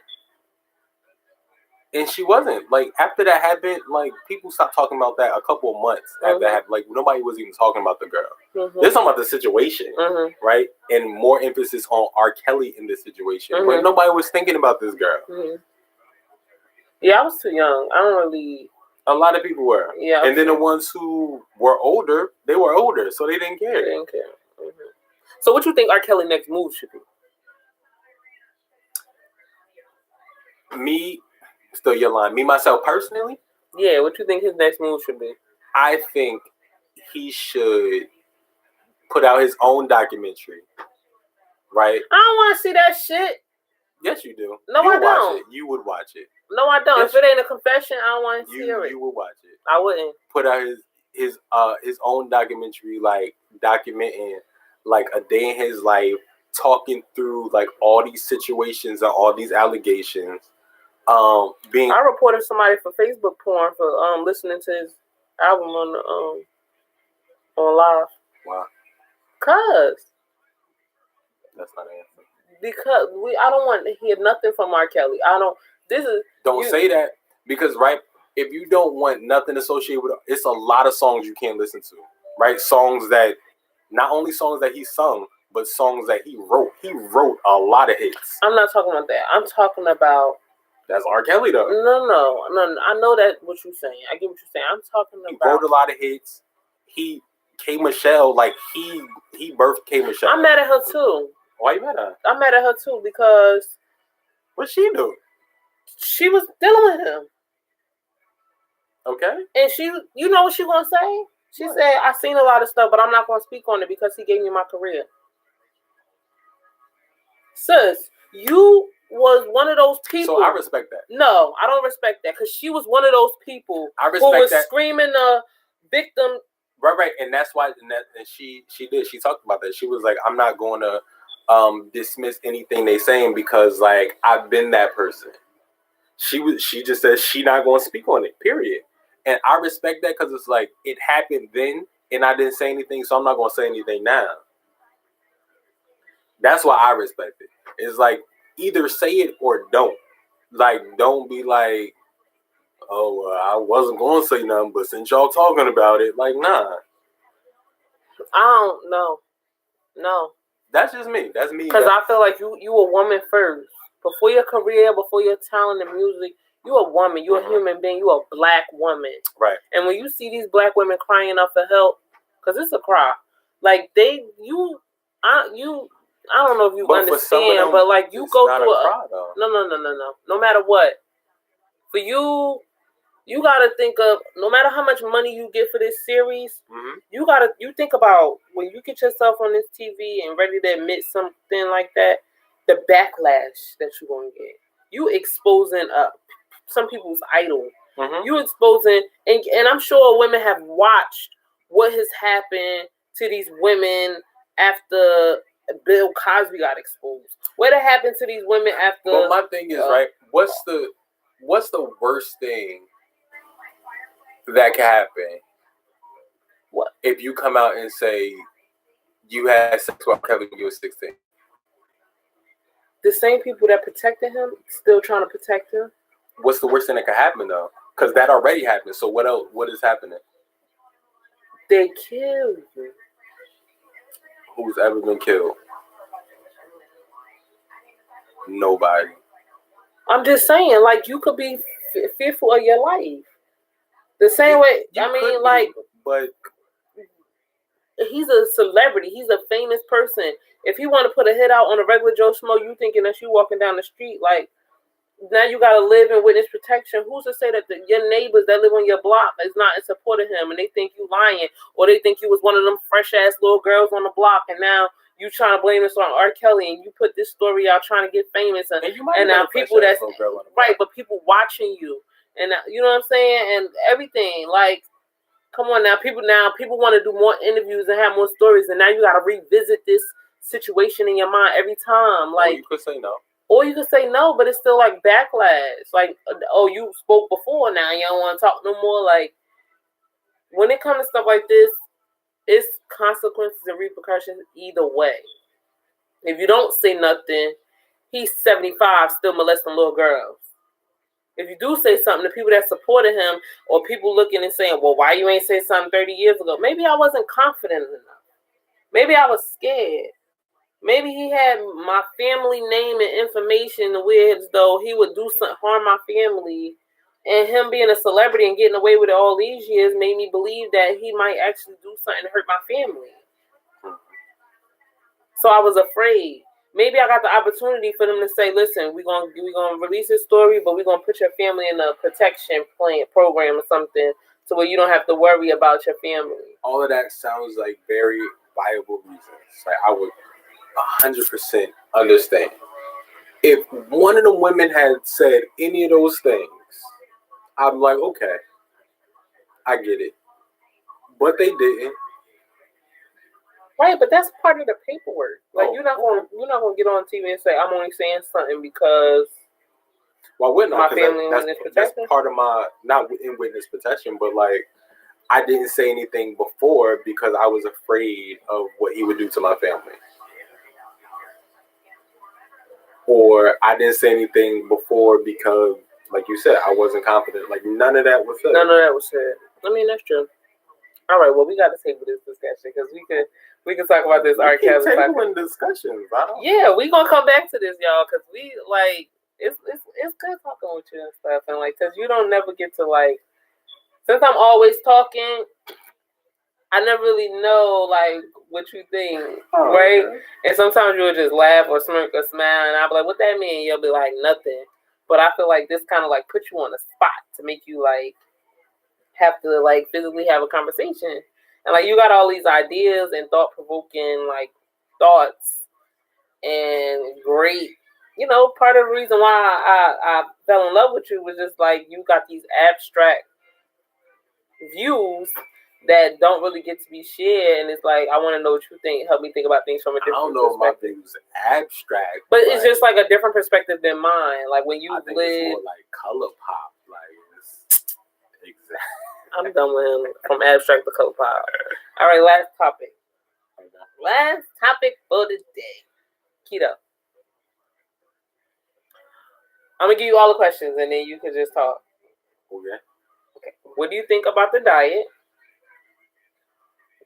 And she wasn't. Like after that happened, like people stopped talking about that a couple of months after that happened. Like nobody was even talking about the girl. They're talking about the situation, right? And more emphasis on R. Kelly in this situation. But nobody was thinking about this girl. Yeah, I was too young. I don't really. A lot of people were. Yeah. And then the ones who were older, they were older, so they didn't care. They didn't care. So what you think R. Kelly next move should be? Me, still your line. Me, myself, personally? Yeah, what you think his next move should be? I think he should put out his own documentary, right? I don't want to see that shit. Yes, you do. No, I don't. You would watch it. No, I don't. Yes, if it ain't a confession, I don't want to hear it. You would watch it. I wouldn't. Put out his own documentary, like documenting like a day in his life, talking through like all these situations and all these allegations. Being I reported somebody for Facebook porn for listening to his album on live. Wow. That's not an answer. Because I don't want to hear nothing from R. Kelly. Don't say that, because if you don't want nothing associated with it, it's a lot of songs you can't listen to, right? Songs that, not only songs that he sung, but songs that he wrote. He wrote a lot of hits. I'm not talking about that. I'm talking about... That's R. Kelly, though. No. I know that what you're saying. I get what you're saying. I'm talking about... He wrote a lot of hits. K. Michelle, like, he birthed K. Michelle. I'm mad at her, too. Why you mad at her? I'm mad at her, too, because... What'd she do? She was dealing with him. Okay. And you know what she gonna say? She said, I seen a lot of stuff, but I'm not gonna speak on it because he gave me my career. Sis, you was one of those people. So I respect that. No, I don't respect that, because she was one of those people who was screaming the victim. Right. And that's why, and she did. She talked about that. She was like, I'm not going to dismiss anything they saying because, like, I've been that person. She just said she not going to speak on it, period. And I respect that, because it's like, it happened then and I didn't say anything, so I'm not going to say anything now. That's why I respect it. It's like, either say it or don't. Like, don't be like, oh, I wasn't going to say nothing, but since y'all talking about it, like, nah. I don't know. No. That's just me. That's me. Because I feel like you a woman first. Before your career, before your talent in music, you a woman. You a human being. You a black woman. Right. And when you see these black women crying out for help, because it's a cry. Like, I don't know if you understand, them, but like, you go through no matter what. For you gotta think of, no matter how much money you get for this series, you think about when you get yourself on this TV and ready to admit something like that, the backlash that you're gonna get. You exposing some people's idol. You exposing, and I'm sure women have watched what has happened to these women after Bill Cosby got exposed. What happened to these women after? But my thing is, right, what's the worst thing that can happen? What if you come out and say you had sex with Kevin when you were 16? The same people that protected him still trying to protect him. What's the worst thing that could happen, though? Because that already happened. So what else? What is happening? They killed him. Who's ever been killed? Nobody. I'm just saying, like, you could be fearful of your life. The same way, but he's a celebrity. He's a famous person. If he want to put a hit out on a regular Joe Schmo, you thinking that you walking down the street, like, now you got to live in witness protection. Who's to say that your neighbors that live on your block is not in support of him and they think you lying, or they think you was one of them fresh-ass little girls on the block, and now you trying to blame this on R. Kelly, and you put this story out trying to get famous, and now people that's right, but people watching you, and you know what I'm saying, and everything. Like, come on now, people want to do more interviews and have more stories, and now you got to revisit this situation in your mind every time. Like, you could say no. Or you could say no, but it's still like backlash. Like, oh, you spoke before, now you don't want to talk no more. Like, when it comes to stuff like this, it's consequences and repercussions either way. If you don't say nothing, he's 75, still molesting little girls. If you do say something, the people that supported him, or people looking and saying, well, why you ain't say something 30 years ago? Maybe I wasn't confident enough. Maybe I was scared. Maybe he had my family name and information where as though he would do something, harm my family. And him being a celebrity and getting away with it all these years made me believe that he might actually do something to hurt my family. So I was afraid. Maybe I got the opportunity for them to say, listen, we're gonna release this story, but we're gonna put your family in a protection program or something, so where you don't have to worry about your family. All of that sounds like very viable reasons. Like, I would 100% understand. If one of the women had said any of those things, I'm like, okay, I get it. But they didn't. Right, but that's part of the paperwork. Like Oh, you're not gonna get on TV and say I'm only saying something because Why wouldn't I? my 'Cause family in witness that's protection. part of my, not in witness protection, but like I didn't say anything before because I was afraid of what he would do to my family. Or I didn't say anything before because, like you said, I wasn't confident. Like none of that was said. None of that was said. I mean, that's true. All right, well, we got to table this discussion because we could talk about this R. Kelly. Tabling discussions. Yeah, we gonna come back to this, y'all, because we like it's good talking with you and stuff, and like because you don't never get to like since I'm always talking, I never really know like what you think, right? Okay. And sometimes you'll just laugh or smirk or smile, and I'll be like, "What that mean?" You'll be like, "Nothing." But I feel like this kind of like put you on the spot to make you like have to like physically have a conversation, and like you got all these ideas and thought provoking like thoughts and great. You know, part of the reason why I fell in love with you was just like you got these abstract views that don't really get to be shared, and it's like I want to know what you think. Help me think about things from a different perspective. I don't know if my views abstract, but it's just like a different perspective than mine. Like when you it's more like color pop, like it's exactly. I'm done with him from abstract to color pop. All right, last topic. Last topic for the day. Keto. I'm gonna give you all the questions, and then you can just talk. Okay. What do you think about the diet?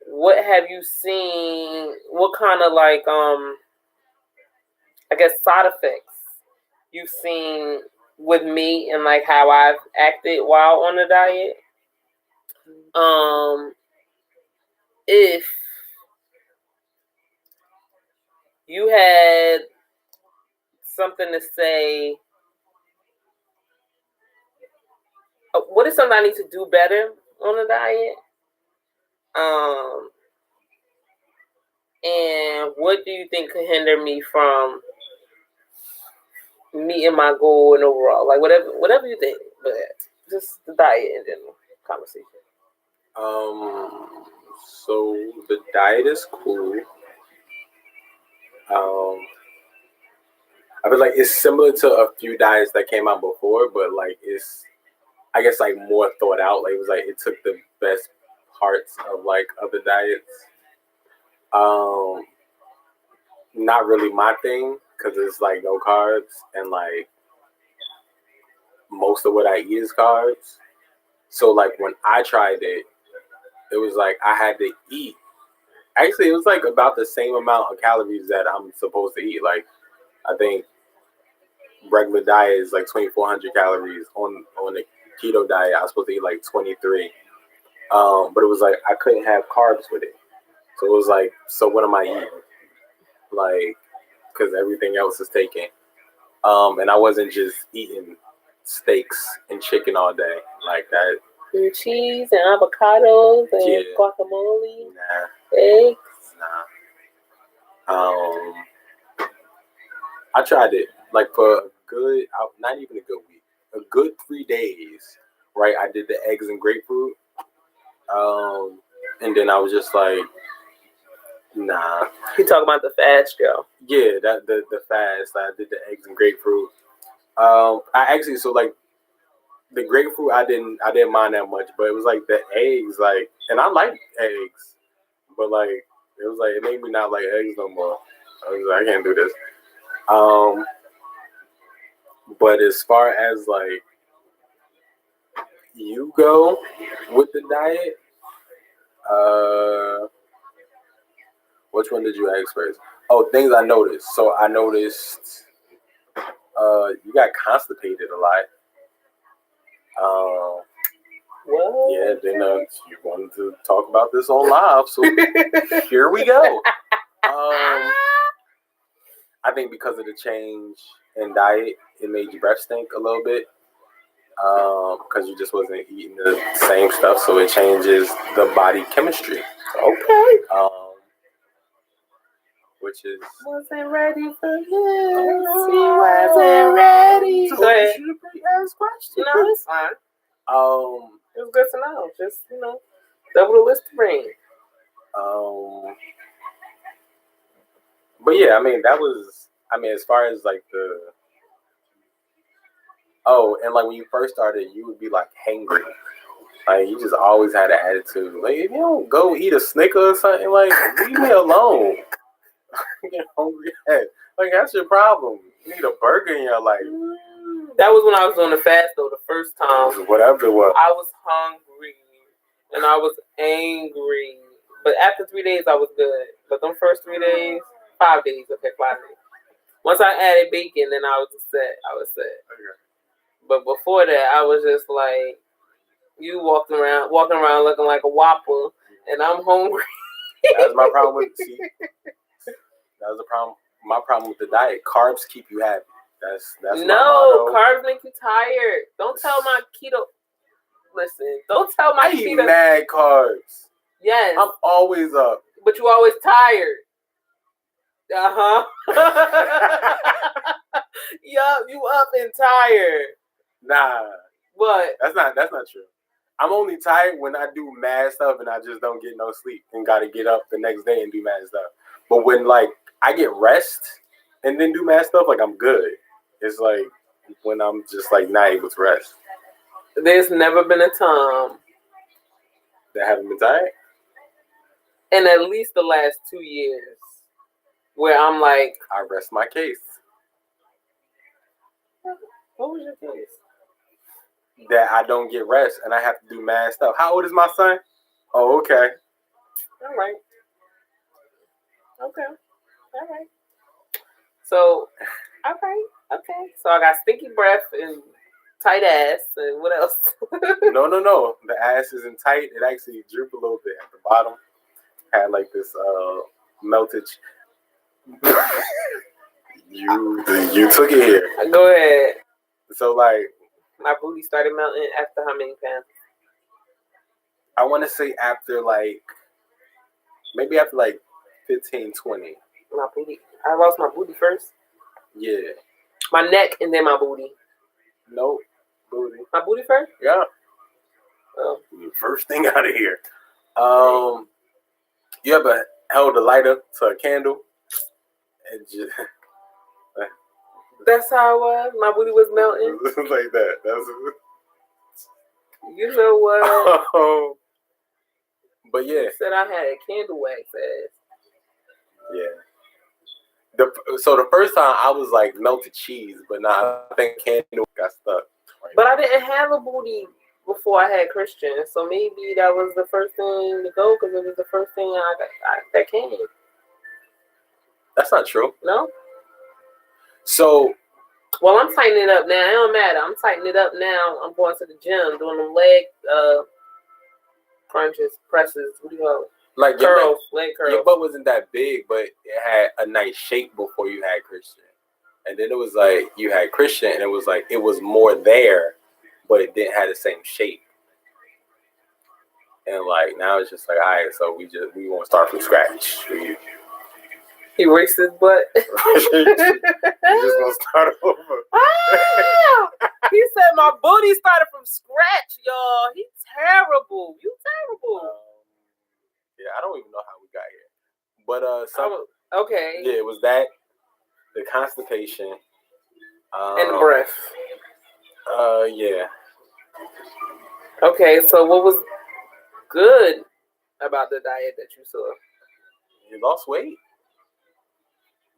What have you seen? What kind of like I guess side effects you've seen with me and like how I've acted while on the diet? If you had something to say, what is something I need to do better on the diet? And what do you think could hinder me from meeting my goal and overall? Like whatever you think, but just the diet and general conversation. So the diet is cool. I feel like it's similar to a few diets that came out before, but like it's, I guess, like more thought out. Like it was like it took the best parts of like other diets. Not really my thing because it's like no carbs and like most of what I eat is carbs. So like when I tried it, it was like I had to eat. Actually, it was like about the same amount of calories that I'm supposed to eat. Like I think regular diet is like 2,400 calories. On the keto diet, I was supposed to eat like 23. But it was like I couldn't have carbs with it. So it was like, so what am I eating? Like, because everything else is taken. And I wasn't just eating steaks and chicken all day like that. And cheese and avocados and guacamole. Nah. Eggs. Nah. I tried it like for a good, not even a good week, a good 3 days. Right, I did the eggs and grapefruit. And then I was just like, nah. You talking about the fast, yo? Yeah, that the fast. I did the eggs and grapefruit. I actually, so like the grapefruit, I didn't mind that much, but it was like the eggs, like, and I like eggs, but like it was like it made me not like eggs no more. I was like, I can't do this. But as far as like you go with the diet, which one did you ask first? Oh, things I noticed. So I noticed you got constipated a lot. What? Yeah, then you wanted to talk about this on live, so here we go. I think because of the change in diet, it made your breath stink a little bit. Because you just wasn't eating the same stuff, so it changes the body chemistry. Okay. Which is wasn't ready for this. He wasn't ready. So you should have asked questions. No, it's fine. It was good to know. Just double the list to bring. But yeah, I mean, that was. I mean, as far as like the. Oh, and like when you first started, you would be like hangry. Like you just always had an attitude. Like if you don't go eat a Snicker or something, like leave me alone. You get hungry. Like that's your problem. You need a burger in your life. That was when I was on the fast though. The first time, Whatever it was. I was hungry and I was angry. But after 3 days, I was good. But them first 3 days, 5 days, okay, 5 days. Once I added bacon, then I was upset. I was sad. Okay. But before that, I was just like, you walking around looking like a Whopper, and I'm hungry. That was my problem with that was the problem. My problem with the diet. Carbs keep you happy. That's no, my motto. carbs make you tired. Don't tell my keto. Listen, don't tell my I eat keto. mad carbs. Yes, I'm always up. but you always tired. Yup, you up and tired. Nah, What? that's not true. I'm only tired when I do mad stuff and I just don't get no sleep and got to get up the next day and do mad stuff. But when like I get rest and then do mad stuff, like I'm good. It's like when I'm just like not able to rest. There's never been a time That haven't been tired. in at least the last 2 years where I'm like, I rest my case. what was your case? That I don't get rest and I have to do mad stuff. How old is my son? Oh, okay. All right. Okay. All right. So, all right. Okay. So I got stinky breath and tight ass and what else? No. The ass isn't tight. It actually drooped a little bit at the bottom. Had like this melted. You took it here. Go ahead. So like My booty started melting after how many pounds? I want to say after like maybe after like 15, 20. My booty. I lost my booty first. Yeah. My neck and then my booty. Nope. Booty. My booty first? Yeah. Oh. First thing out of here. You ever held a lighter to a candle and just That's how it was. My booty was melting. like that. That's You know what? But yeah. You said I had a candle wax ass. Yeah. So the first time I was like melted cheese, but now I think candle got stuck. But I didn't have a booty before I had Christian, so maybe that was the first thing to go because it was the first thing that came. That's not true. No. So. Well, I'm tightening it up now. It don't matter. I'm tightening it up now. I'm going to the gym, doing them leg crunches, presses. What do you call it? Like curls, leg curls. Your butt wasn't that big, but it had a nice shape before you had Christian. And then it was like you had Christian, and it was like it was more there, but it didn't have the same shape. And like now it's just like, all right, so we want to start from scratch. He raced his butt. You just gonna start over. Ah! He said my booty started from scratch, y'all. He's terrible. You terrible. Yeah, I don't even know how we got here. But okay. Yeah, it was that, the constipation, and the breath. Yeah. Okay, so what was good about the diet that you saw? You lost weight.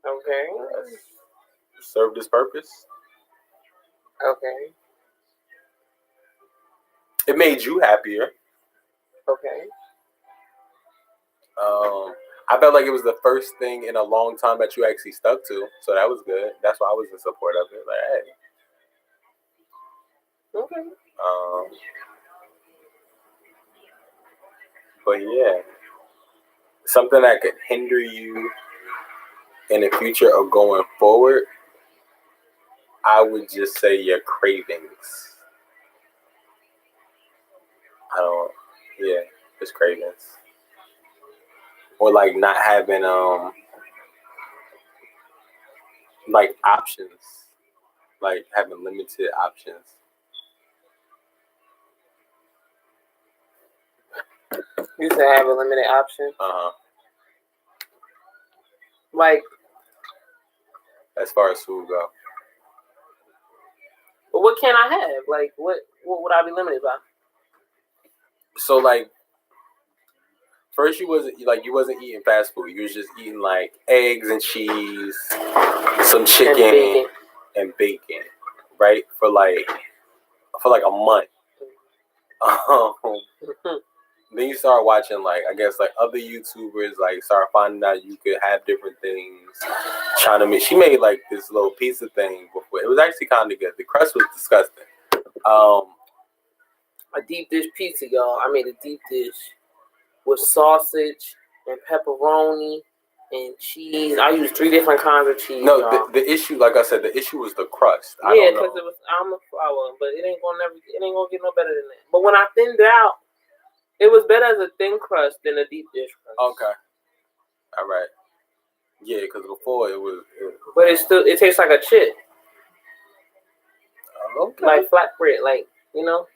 Okay. Served its purpose. Okay. It made you happier. Okay. I felt like it was the first thing in a long time that you actually stuck to, so that was good. That's why I was in support of it. Like, hey. Okay. But yeah, something that could hinder you in the future or going forward, I would just say your cravings. Just cravings. Or like not having like options, like having limited options. You said have a limited option. Uh-huh. Like as far as food go. But what can I have? Like, what would I be limited by? So like, first you wasn't eating fast food. You was just eating like eggs and cheese, some chicken and bacon, right? For like a month. Then you start watching like I guess like other YouTubers like start finding out you could have different things. Trying to make she made like this little pizza thing before. It was actually kind of good. The crust was disgusting. A deep dish pizza, y'all. I made a deep dish with sausage and pepperoni and cheese. I used 3 different kinds of cheese. No, the issue, like I said, the issue was the crust. Yeah, because it was almond flour, but it ain't gonna get no better than that. But when I thinned it out, it was better as a thin crust than a deep dish crust. Okay, all right. Yeah, because before it was. But it tastes like a chit. Okay. Like flatbread, like you know.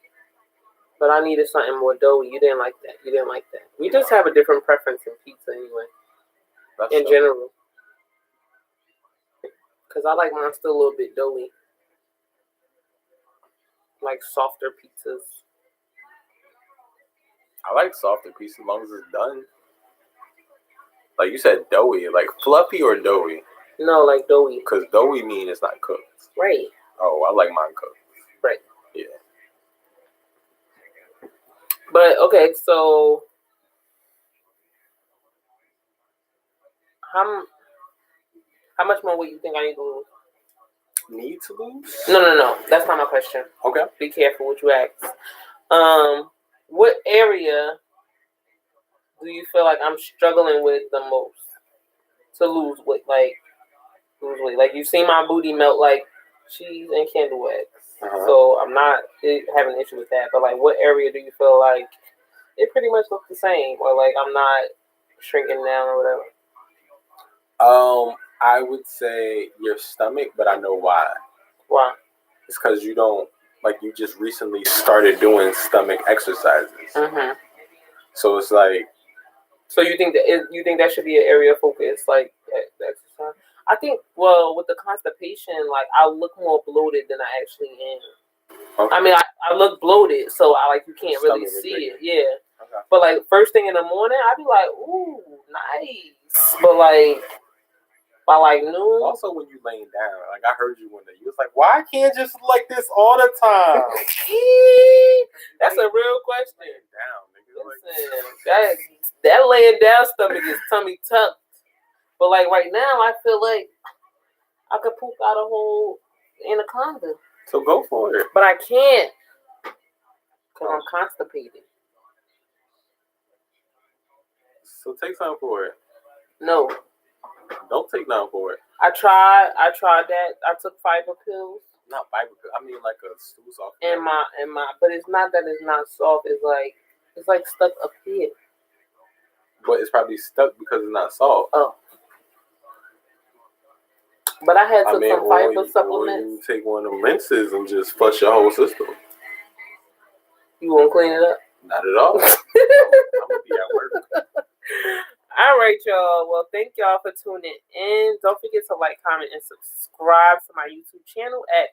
But I needed something more doughy. You didn't like that. We just have a different preference in pizza anyway. In general. Because I like mine still a little bit doughy. Like softer pizzas. I like softer pizza as long as it's done. Like you said, doughy. Like fluffy or doughy? No, like doughy. Because doughy means it's not cooked. Right. Oh, I like mine cooked. Right. Yeah. But, okay, so how much more weight you think I need to lose? Need to lose? No. That's not my question. Okay. Be careful what you ask. What area do you feel like I'm struggling with the most to lose weight? Like, Like, you've seen my booty melt like cheese and candle wax. Uh-huh. So I'm not having an issue with that. But, like, what area do you feel like it pretty much looks the same? Or, like, I'm not shrinking down or whatever? I would say your stomach, but I know why. Why? It's because you don't, like, you just recently started doing stomach exercises. Mm-hmm. So it's like. So you think that should be an area of focus, like exercise? I think, well, with the constipation, like, I look more bloated than I actually am. Okay. I mean, I look bloated, so you can't really see it. Yeah. Okay. But, like, first thing in the morning, I'd be like, ooh, nice. But, like, by, like, noon. Also, when you laying down, like, I heard you one day, you was like, why I can't just like this all the time? That's a real question. Laying down, nigga. Listen, that laying down stomach is tummy tucked. But, like, right now, I feel like I could poop out a whole anaconda. So go for it. But I can't. Because I'm constipated. So take time for it. No. Don't take time for it. I tried that. I took fiber pills. Not fiber pills. I mean like a stool soft. But it's not that it's not soft. It's like stuck up here. But it's probably stuck because it's not soft. Oh. But I had took some fiber supplements. Or you take one of them rinses and just flush your whole system. You won't clean it up? Not at all. I'm gonna be at work. All right, y'all. Well, thank y'all for tuning in. Don't forget to like, comment, and subscribe to my YouTube channel at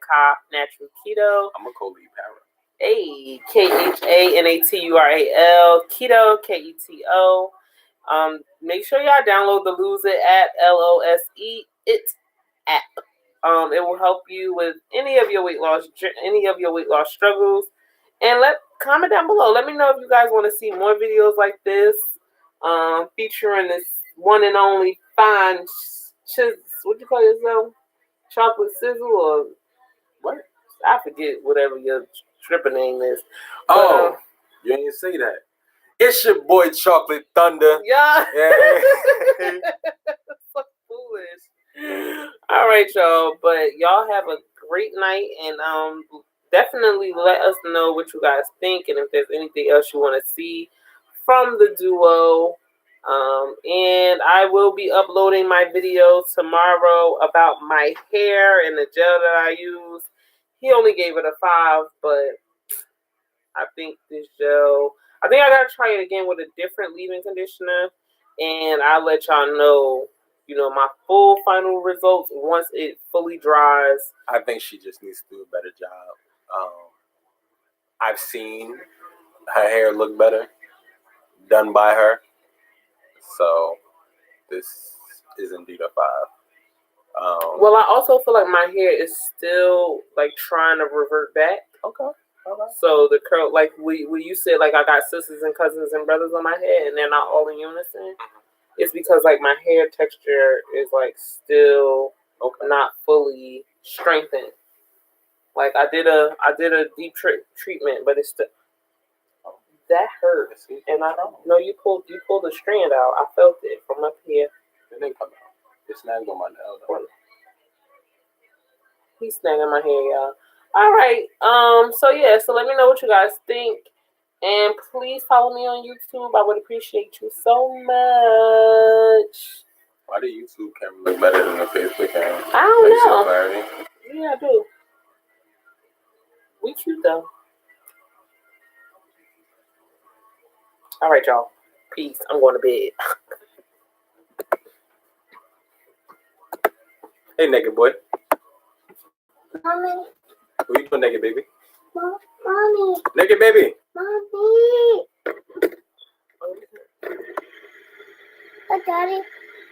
Natural Keto. I'm a co-lead parent. Hey, KHANATURAL Keto KETO. Make sure y'all download the Lose It app, LOSE It app. It will help you with any of your weight loss struggles. And comment down below. Let me know if you guys want to see more videos like this, featuring this one and only fine what you call yourself? Chocolate Sizzle or what? I forget whatever your stripper name is. Oh, you ain't say that. It's your boy Chocolate Thunder. Yeah. Yeah. So foolish. All right, y'all. But y'all have a great night, and definitely let us know what you guys think, and if there's anything else you want to see from the duo. And I will be uploading my video tomorrow about my hair and the gel that I use. He only gave it a 5, but I think this gel, I think I gotta try it again with a different leave-in conditioner, and I'll let y'all know my full final results once it fully dries. I think she just needs to do a better job. I've seen her hair look better done by her, so this is indeed a 5. Well, I also feel like my hair is still like trying to revert back. Okay. Right. So the curl, like we you said, like I got sisters and cousins and brothers on my head, and they're not all in unison. It's because like my hair texture is like still not fully strengthened. Like I did a deep treatment, but it's still that hurt. And I don't know, you pulled the strand out. I felt it from up here. It didn't come out. It's snagged on my nail. He's snagging my hair, y'all. All right. So let me know what you guys think. And please follow me on YouTube. I would appreciate you so much. Why do YouTube camera look better than the Facebook camera? I don't know. Yeah, I do. We cute though. All right, y'all. Peace. I'm going to bed. Hey, naked boy. Mommy. What you doing, naked baby? Mommy. Naked baby. Mommy. Daddy.